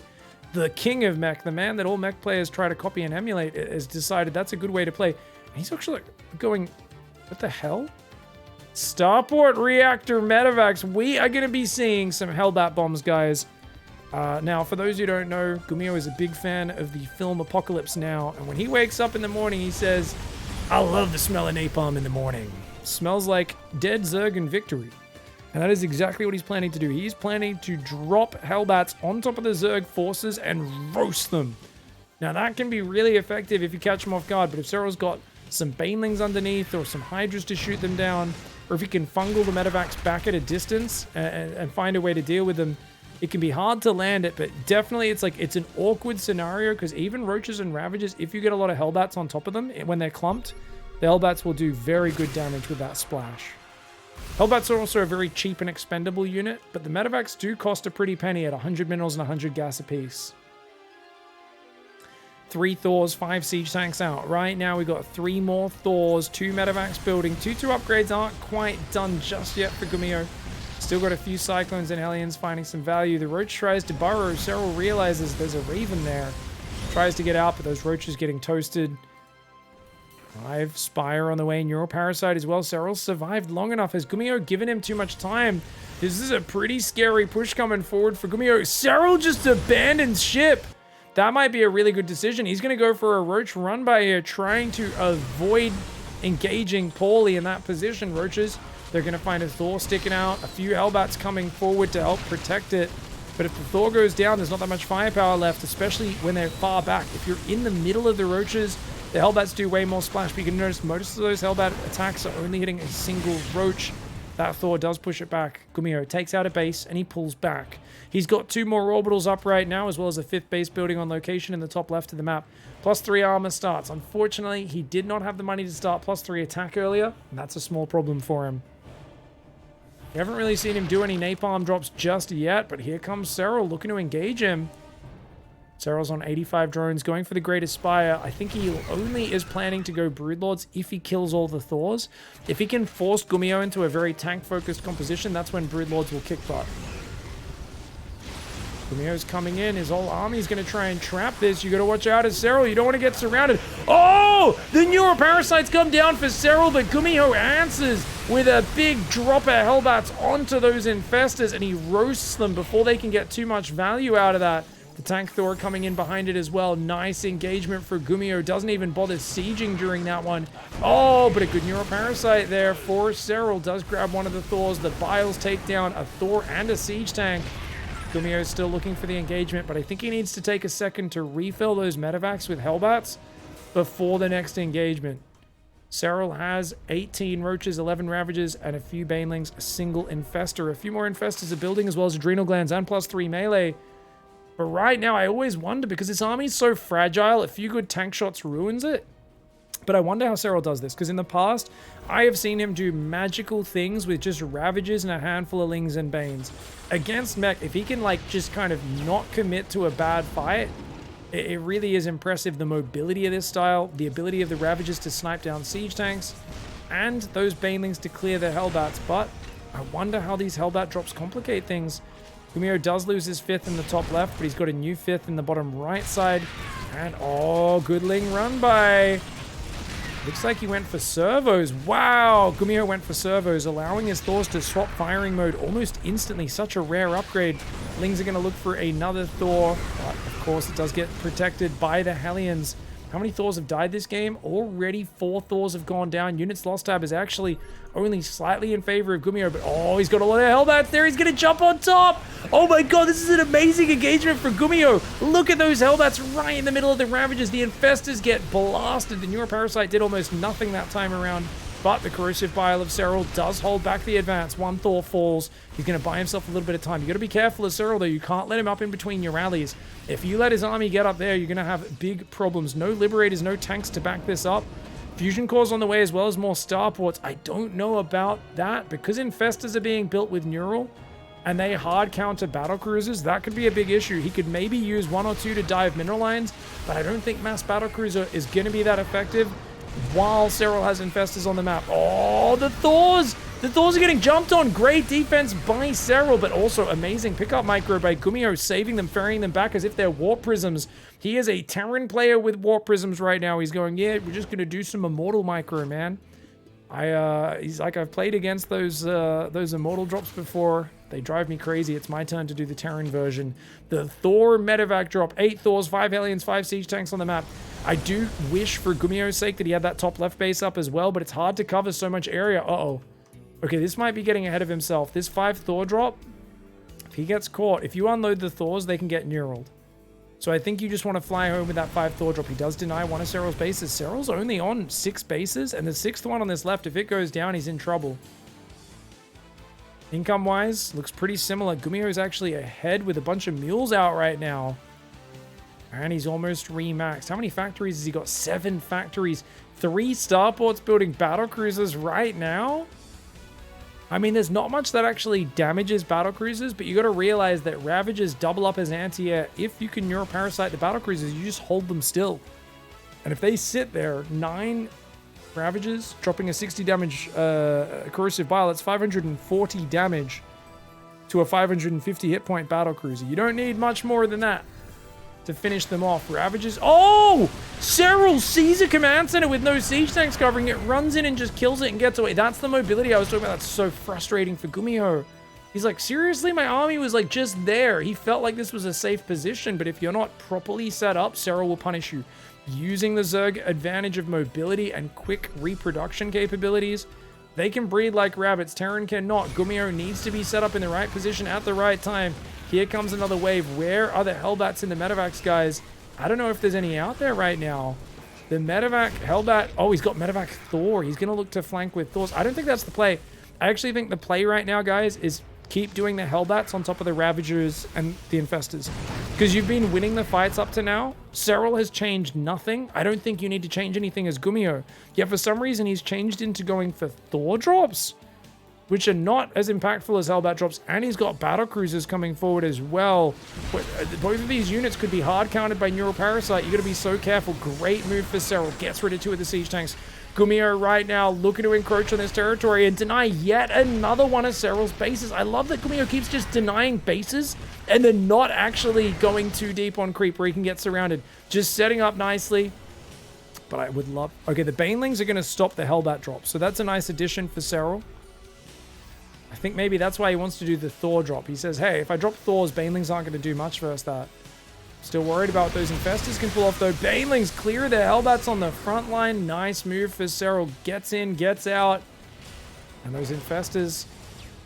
the king of mech, the man that all mech players try to copy and emulate, has decided that's a good way to play. And he's actually going, what the hell? Starport Reactor Medevacs. We are going to be seeing some Hellbat bombs, guys. Now, for those who don't know, GUMIHO is a big fan of the film Apocalypse Now. And when he wakes up in the morning, he says, I love the smell of napalm in the morning. Smells like dead Zerg and victory. And that is exactly what he's planning to do. He's planning to drop Hellbats on top of the Zerg forces and roast them. Now, that can be really effective if you catch them off guard. But if SERRAL's got some Banelings underneath or some Hydras to shoot them down, or if he can fungal the medevacs back at a distance and find a way to deal with them, it can be hard to land it, but definitely it's an awkward scenario because even Roaches and Ravagers, if you get a lot of Hellbats on top of them, when they're clumped, the Hellbats will do very good damage with that splash. Hellbats are also a very cheap and expendable unit, but the medevacs do cost a pretty penny at 100 minerals and 100 gas apiece. 3 Thors, 5 siege tanks out. Right now we've got 3 more Thors, 2 medevacs building. 2-2 upgrades aren't quite done just yet for GUMIHO. Still got a few Cyclones and Hellions finding some value. The Roach tries to burrow. SERRAL realizes there's a Raven there. Tries to get out, but those Roaches getting toasted. 5 Spire on the way. Neuroparasite as well. SERRAL survived long enough. Has GUMIHO given him too much time? This is a pretty scary push coming forward for GUMIHO. SERRAL just abandons ship. That might be a really good decision. He's going to go for a Roach run by here, trying to avoid engaging poorly in that position. Roaches, they're going to find a Thor sticking out. A few Hellbats coming forward to help protect it. But if the Thor goes down, there's not that much firepower left, especially when they're far back. If you're in the middle of the Roaches, the Hellbats do way more splash. But you can notice most of those Hellbat attacks are only hitting a single Roach. That Thor does push it back. GUMIHO takes out a base and he pulls back. He's got 2 more orbitals up right now, as well as a 5th base building on location in the top left of the map. +3 armor starts. Unfortunately, he did not have the money to start +3 attack earlier, and that's a small problem for him. We haven't really seen him do any napalm drops just yet, but here comes SERRAL looking to engage him. SERRAL's on 85 drones, going for the Great Aspire. I think he only is planning to go Broodlords if he kills all the Thors. If he can force GUMIHO into a very tank-focused composition, that's when Broodlords will kick butt. GUMIHO's coming in. His whole army's going to try and trap this. You got to watch out as SERRAL. You don't want to get surrounded. Oh! The Neuroparasites come down for SERRAL, but GUMIHO answers with a big drop of Hellbats onto those Infestors, and he roasts them before they can get too much value out of that. The tank Thor coming in behind it as well. Nice engagement for GUMIHO. Doesn't even bother sieging during that one. Oh, but a good Neuroparasite there for SERRAL. Does grab one of the Thors. The Biles take down a Thor and a siege tank. GUMIHO's still looking for the engagement, but I think he needs to take a second to refill those medevacs with Hellbats before the next engagement. SERRAL has 18 Roaches, 11 Ravages, and a few Banelings, a single Infestor. A few more Infestors are building, as well as Adrenal Glands and +3 melee. But right now, I always wonder, because this army's so fragile, a few good tank shots ruins it. But I wonder how SERRAL does this, because in the past, I have seen him do magical things with just Ravages and a handful of Lings and Banes. Against Mech, if he can, like, just kind of not commit to a bad fight, it really is impressive, the mobility of this style, the ability of the Ravages to snipe down siege tanks, and those Banelings to clear the Hellbats. But I wonder how these Hellbat drops complicate things. GUMIHO does lose his 5th in the top left, but he's got a new 5th in the bottom right side. And, oh, good Ling run by. Looks like he went for servos. Wow, GUMIHO went for servos, allowing his Thors to swap firing mode almost instantly. Such a rare upgrade. Lings are going to look for another Thor, but of course it does get protected by the Hellions. How many Thors have died this game? Already 4 Thors have gone down. Units lost tab is actually only slightly in favor of GUMIHO, but oh, he's got a lot of Hellbats there. He's going to jump on top. Oh my god, this is an amazing engagement for GUMIHO. Look at those Hellbats right in the middle of the Ravages. The Infestors get blasted. The Neuroparasite did almost nothing that time around, but the Corrosive Bile of SERRAL does hold back the advance. 1 Thor falls. He's going to buy himself a little bit of time. You got to be careful of SERRAL, though. You can't let him up in between your rallies. If you let his army get up there, you're going to have big problems. No Liberators, no tanks to back this up. Fusion cores on the way, as well as more starports. I don't know about that, because Infestors are being built with Neural, and they hard counter battlecruisers. That could be a big issue. He could maybe use 1 or 2 to dive mineral lines, but I don't think mass battlecruiser is going to be that effective while SERRAL has Infestors on the map. Oh, the Thors! The Thors are getting jumped on. Great defense by SERRAL, but also amazing pickup micro by GUMIHO, saving them, ferrying them back as if they're Warp Prisms. He is a Terran player with Warp Prisms right now. He's going, yeah, we're just going to do some Immortal micro, man. He's like, I've played against those Immortal drops before. They drive me crazy. It's my turn to do the Terran version. The Thor medevac drop. 8 Thors, 5 Hellions, 5 siege tanks on the map. I do wish, for GUMIHO's sake, that he had that top left base up as well, but it's hard to cover so much area. Uh-oh. Okay, this might be getting ahead of himself. This 5 Thor drop, if he gets caught, if you unload the Thors, they can get neuraled. So I think you just want to fly home with that 5 Thor drop. He does deny one of SERRAL's bases. SERRAL's only on 6 bases, and the 6th one on this left, if it goes down, he's in trouble. Income-wise, looks pretty similar. GUMIHO's actually ahead with a bunch of mules out right now. And he's almost remaxed. How many factories has he got? 7 factories. 3 starports building battlecruisers right now? I mean, there's not much that actually damages battlecruisers, but you got to realize that Ravagers double up as anti-air. If you can Neuroparasite the battlecruisers, you just hold them still. And if they sit there, 9 Ravagers dropping a 60 damage Corrosive Bile, that's 540 damage to a 550 hit point battlecruiser. You don't need much more than that to finish them off. Ravagers. Oh! SERRAL sees a command center with no siege tanks covering it, runs in and just kills it and gets away. That's the mobility I was talking about. That's so frustrating for GUMIHO. He's like, seriously, my army was like just there. He felt like this was a safe position, but if you're not properly set up, SERRAL will punish you. Using the Zerg advantage of mobility and quick reproduction capabilities, they can breed like rabbits. Terran cannot. GUMIHO needs to be set up in the right position at the right time. Here comes another wave. Where are the Hellbats in the medevacs, guys? I don't know if there's any out there right now. The medevac Hellbat. Oh, he's got medevac Thor. He's going to look to flank with Thors. I don't think that's the play. I actually think the play right now, guys, is keep doing the Hellbats on top of the Ravagers and the Infestors. Because you've been winning the fights up to now. SERRAL has changed nothing. I don't think you need to change anything as GUMIHO. Yet for some reason, he's changed into going for Thor drops, which are not as impactful as Hellbat drops, and he's got battlecruisers coming forward as well. Both of these units could be hard countered by Neuroparasite. You got to be so careful. Great move for SERRAL. Gets rid of 2 of the siege tanks. GUMIHO right now looking to encroach on this territory and deny yet another one of SERRAL's bases. I love that GUMIHO keeps just denying bases and then not actually going too deep on creep where he can get surrounded. Just setting up nicely. But I would love... Okay, the Banelings are going to stop the Hellbat drop. So that's a nice addition for SERRAL. I think maybe that's why he wants to do the Thor drop. He says, hey, if I drop Thors, Banelings aren't going to do much versus that. Still worried about what those Infestors can pull off, though. Banelings clear the Hellbats on the front line. Nice move for SERRAL. Gets in, gets out. And those Infestors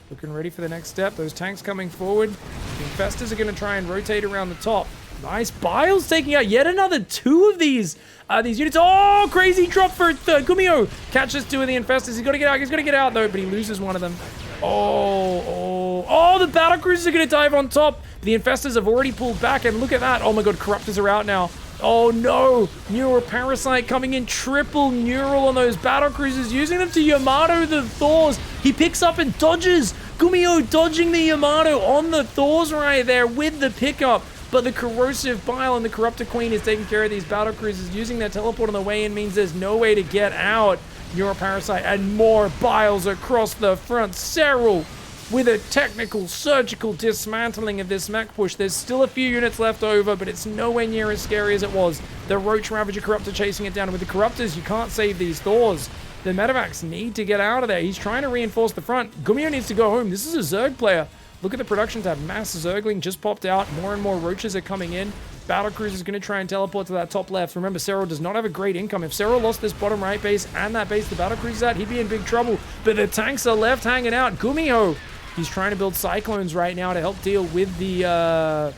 looking ready for the next step. Those tanks coming forward. The Infestors are going to try and rotate around the top. Nice. Bile's taking out yet another 2 of these units. Oh, crazy drop for GUMIHO. Catches 2 of the Infestors. He's got to get out. He's got to get out, though, but he loses one of them. Oh, the battlecruisers are going to dive on top. The Infestors have already pulled back, and look at that. Oh, my God, Corruptors are out now. Oh, no. Neural Parasite coming in. Triple Neural on those battlecruisers, using them to Yamato the Thors. He picks up and dodges. GUMIHO dodging the Yamato on the Thors right there with the pickup. But the Corrosive Bile and the Corruptor Queen is taking care of these battlecruisers. Using their teleport on the way in means there's no way to get out. Neuroparasite and more Biles across the front. SERRAL with a technical, surgical dismantling of this mech push. There's still a few units left over, but it's nowhere near as scary as it was. The Roach Ravager Corruptor chasing it down. With the Corruptors, you can't save these Thors. The Medivacs need to get out of there. He's trying to reinforce the front. GUMIHO needs to go home. This is a Zerg player. Look at the production tab. Mass Zergling just popped out. More and more Roaches are coming in. Battlecruiser is going to try and teleport to that top left. Remember, SERRAL does not have a great income. If SERRAL lost this bottom right base and that base the Battlecruiser's at, he'd be in big trouble. But the tanks are left hanging out. GUMIHO, he's trying to build Cyclones right now to help deal with the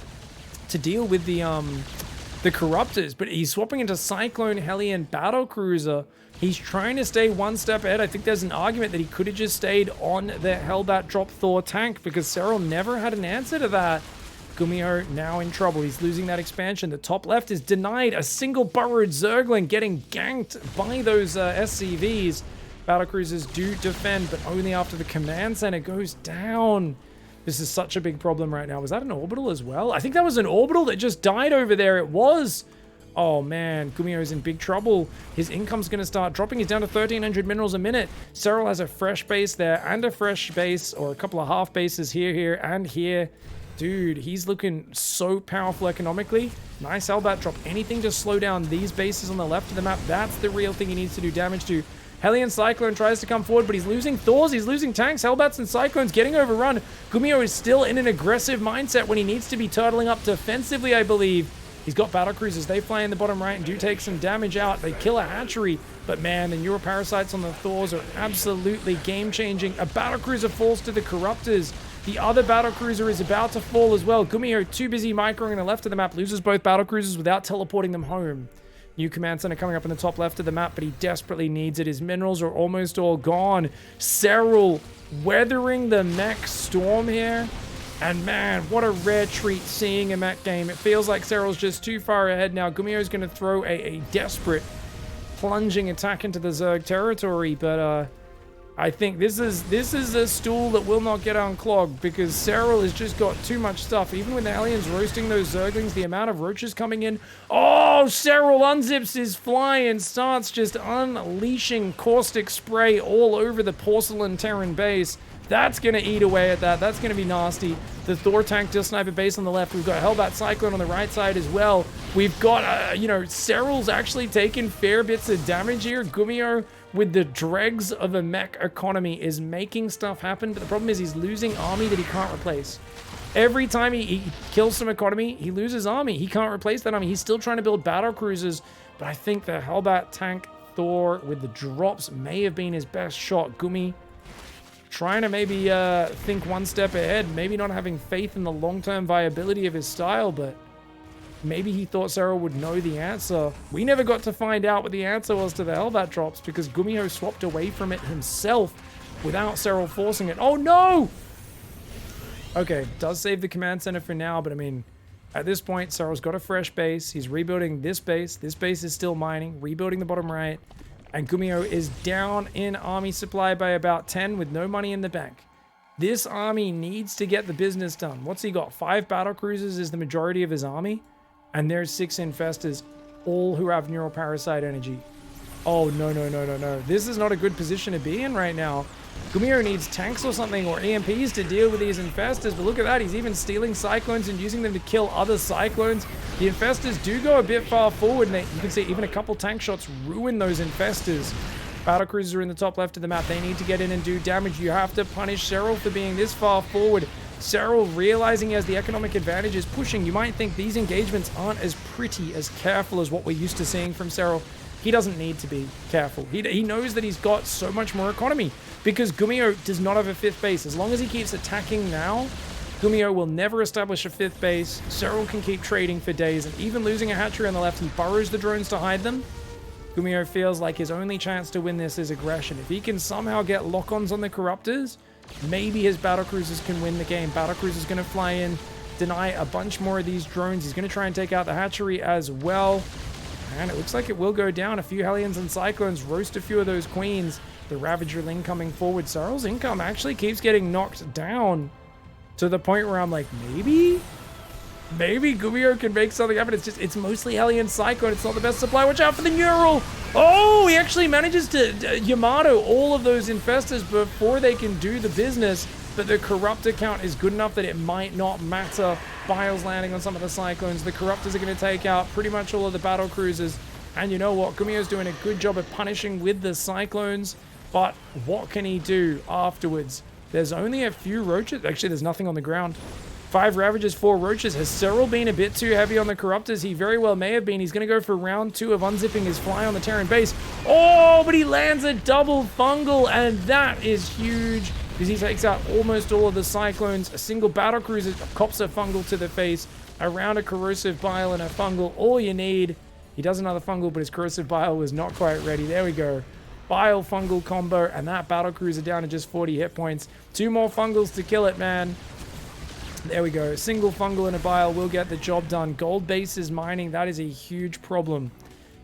Corruptors. But he's swapping into Cyclone, Hellion, Battlecruiser. He's trying to stay one step ahead. I think there's an argument that he could have just stayed on the Hellbat Drop Thor tank because SERRAL never had an answer to that. GUMIHO now in trouble. He's losing that expansion. The top left is denied. A single burrowed Zergling getting ganked by those SCVs. Battlecruisers do defend, but only after the command center goes down. This is such a big problem right now. Was that an orbital as well? I think that was an orbital that just died over there. It was. Oh man, GUMIHO's in big trouble. His income's going to start dropping. He's down to 1,300 minerals a minute. SERRAL has a fresh base there and a fresh base, or a couple of half bases here, and here. Dude, he's looking so powerful economically. Nice Hellbat drop. Anything to slow down these bases on the left of the map. That's the real thing he needs to do damage to. Hellion Cyclone tries to come forward, but he's losing Thors, he's losing tanks, Hellbats and Cyclones getting overrun. GUMIHO is still in an aggressive mindset when he needs to be turtling up defensively, I believe. He's got battlecruisers. They fly in the bottom right and do take some damage out. They kill a hatchery. But man, the Neuroparasites on the Thors are absolutely game-changing. A battlecruiser falls to the Corruptors. The other battlecruiser is about to fall as well. GUMIHO, too busy microing on the left of the map, loses both battlecruisers without teleporting them home. New command center coming up in the top left of the map, but he desperately needs it. His minerals are almost all gone. SERRAL weathering the mech storm here. And man, what a rare treat seeing a mech game. It feels like SERRAL's just too far ahead now. GUMIHO's going to throw a desperate plunging attack into the Zerg territory, but I think this is a stool that will not get unclogged because SERRAL has just got too much stuff. Even with the Hellions roasting those Zerglings, the amount of roaches coming in. Oh, SERRAL unzips his fly and starts just unleashing caustic spray all over the porcelain Terran base. That's going to eat away at that. That's going to be nasty. The Thor tank just sniper base on the left. We've got Hellbat Cyclone on the right side as well. We've got, SERRAL's actually taken fair bits of damage here. GUMIHO, with the dregs of a mech economy, is making stuff happen. But the problem is he's losing army that he can't replace. Every time he kills some economy, he loses army. He can't replace that army. He's still trying to build battle cruisers. But I think the Hellbat tank Thor with the drops may have been his best shot. Gumi trying to maybe think one step ahead, maybe not having faith in the long-term viability of his style, but maybe he thought SERRAL would know the answer. We never got to find out what the answer was to the Hellbat drops because GUMIHO swapped away from it himself without SERRAL forcing it. Oh no! Okay, does save the command center for now, but I mean, at this point, SERRAL's got a fresh base. He's rebuilding this base. This base is still mining, rebuilding the bottom right. And GUMIHO is down in army supply by about 10 with no money in the bank. This army needs to get the business done. What's he got? 5 battlecruisers is the majority of his army. And there's 6 infestors, all who have neuroparasite energy. Oh, no. This is not a good position to be in right now. GUMIHO needs tanks or something, or EMPs to deal with these infestors, but look at that, he's even stealing cyclones and using them to kill other cyclones. The infestors do go a bit far forward, and you can see even a couple tank shots ruin those infestors. Battlecruisers are in the top left of the map. They need to get in and do damage. You have to punish SERRAL for being this far forward. SERRAL, realizing he has the economic advantage, is pushing. You might think these engagements aren't as pretty, as careful as what we're used to seeing from SERRAL. He doesn't need to be careful. He knows that he's got so much more economy because GUMIHO does not have a 5th base. As long as he keeps attacking now, GUMIHO will never establish a 5th base. SERRAL can keep trading for days, and even losing a hatchery on the left, he burrows the drones to hide them. GUMIHO feels like his only chance to win this is aggression. If he can somehow get lock-ons on the Corruptors, maybe his battlecruisers can win the game. Battlecruiser's going to fly in, deny a bunch more of these drones. He's going to try and take out the hatchery as well. And it looks like it will go down. A few Hellions and Cyclones roast a few of those Queens. The Ravager incoming forward. SERRAL's income actually keeps getting knocked down to the point where I'm like, maybe GUMIHO can make something happen. It's mostly Hellion Cyclone. It's not the best supply. Watch out for the Neural. Oh, he actually manages to Yamato all of those Infestors before they can do the business. But the Corruptor count is good enough that it might not matter. Biles landing on some of the Cyclones. The Corruptors are going to take out pretty much all of the battle cruisers. And you know what? GUMIHO's doing a good job of punishing with the Cyclones. But what can he do afterwards? There's only a few Roaches. Actually, there's nothing on the ground. 5 Ravagers, 4 Roaches. Has SERRAL been a bit too heavy on the Corruptors? He very well may have been. He's going to go for round 2 of unzipping his fly on the Terran base. Oh, but he lands a double fungal, and that is huge because he takes out almost all of the Cyclones. A single battlecruiser cops a fungal to the face. Around a corrosive bile and a fungal. All you need. He does another fungal, but his corrosive bile was not quite ready. There we go. Bile fungal combo, and that battlecruiser down to just 40 hit points. 2 more fungals to kill it, man. There we go. Single fungal and a bile will get the job done. Gold bases mining, that is a huge problem.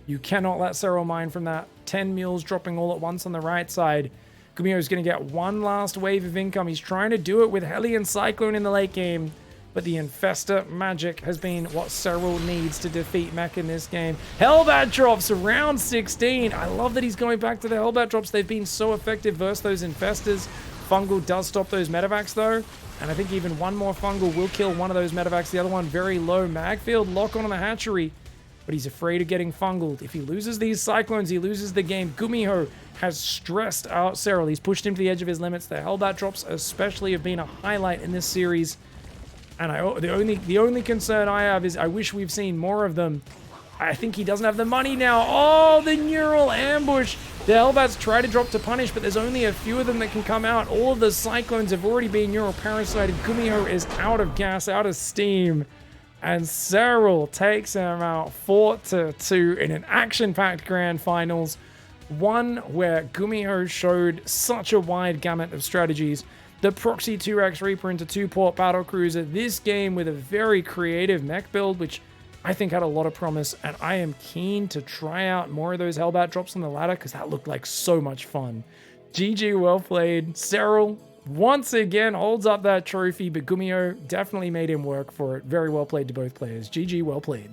You cannot let SERRAL mine from that. 10 mules dropping all at once on the right side. GUMIHO is going to get one last wave of income. He's trying to do it with Hellion Cyclone in the late game. But the Infestor magic has been what SERRAL needs to defeat Mech in this game. Hellbat drops, round 16. I love that he's going back to the Hellbat drops. They've been so effective versus those Infestors. Fungal does stop those medevacs though. And I think even one more fungal will kill one of those medevacs. The other one very low. Magfield lock on the hatchery. But he's afraid of getting fungaled. If he loses these Cyclones, he loses the game. GUMIHO has stressed out SERRAL. He's pushed him to the edge of his limits. The Hellbat drops especially have been a highlight in this series. And the only concern I have is I wish we've seen more of them. I think he doesn't have the money now. Oh, the Neural ambush. The Hellbats try to drop to punish, but there's only a few of them that can come out. All of the Cyclones have already been Neural parasited. GUMIHO is out of gas, out of steam. And SERRAL takes him out 4-2 in an action-packed grand finals. One where GUMIHO showed such a wide gamut of strategies. The Proxy 2X Reaper into 2-port battlecruiser. This game with a very creative mech build, which I think had a lot of promise, and I am keen to try out more of those Hellbat drops on the ladder because that looked like so much fun. GG, well played. SERRAL once again holds up that trophy, but GUMIHO definitely made him work for it. Very well played to both players. GG, well played.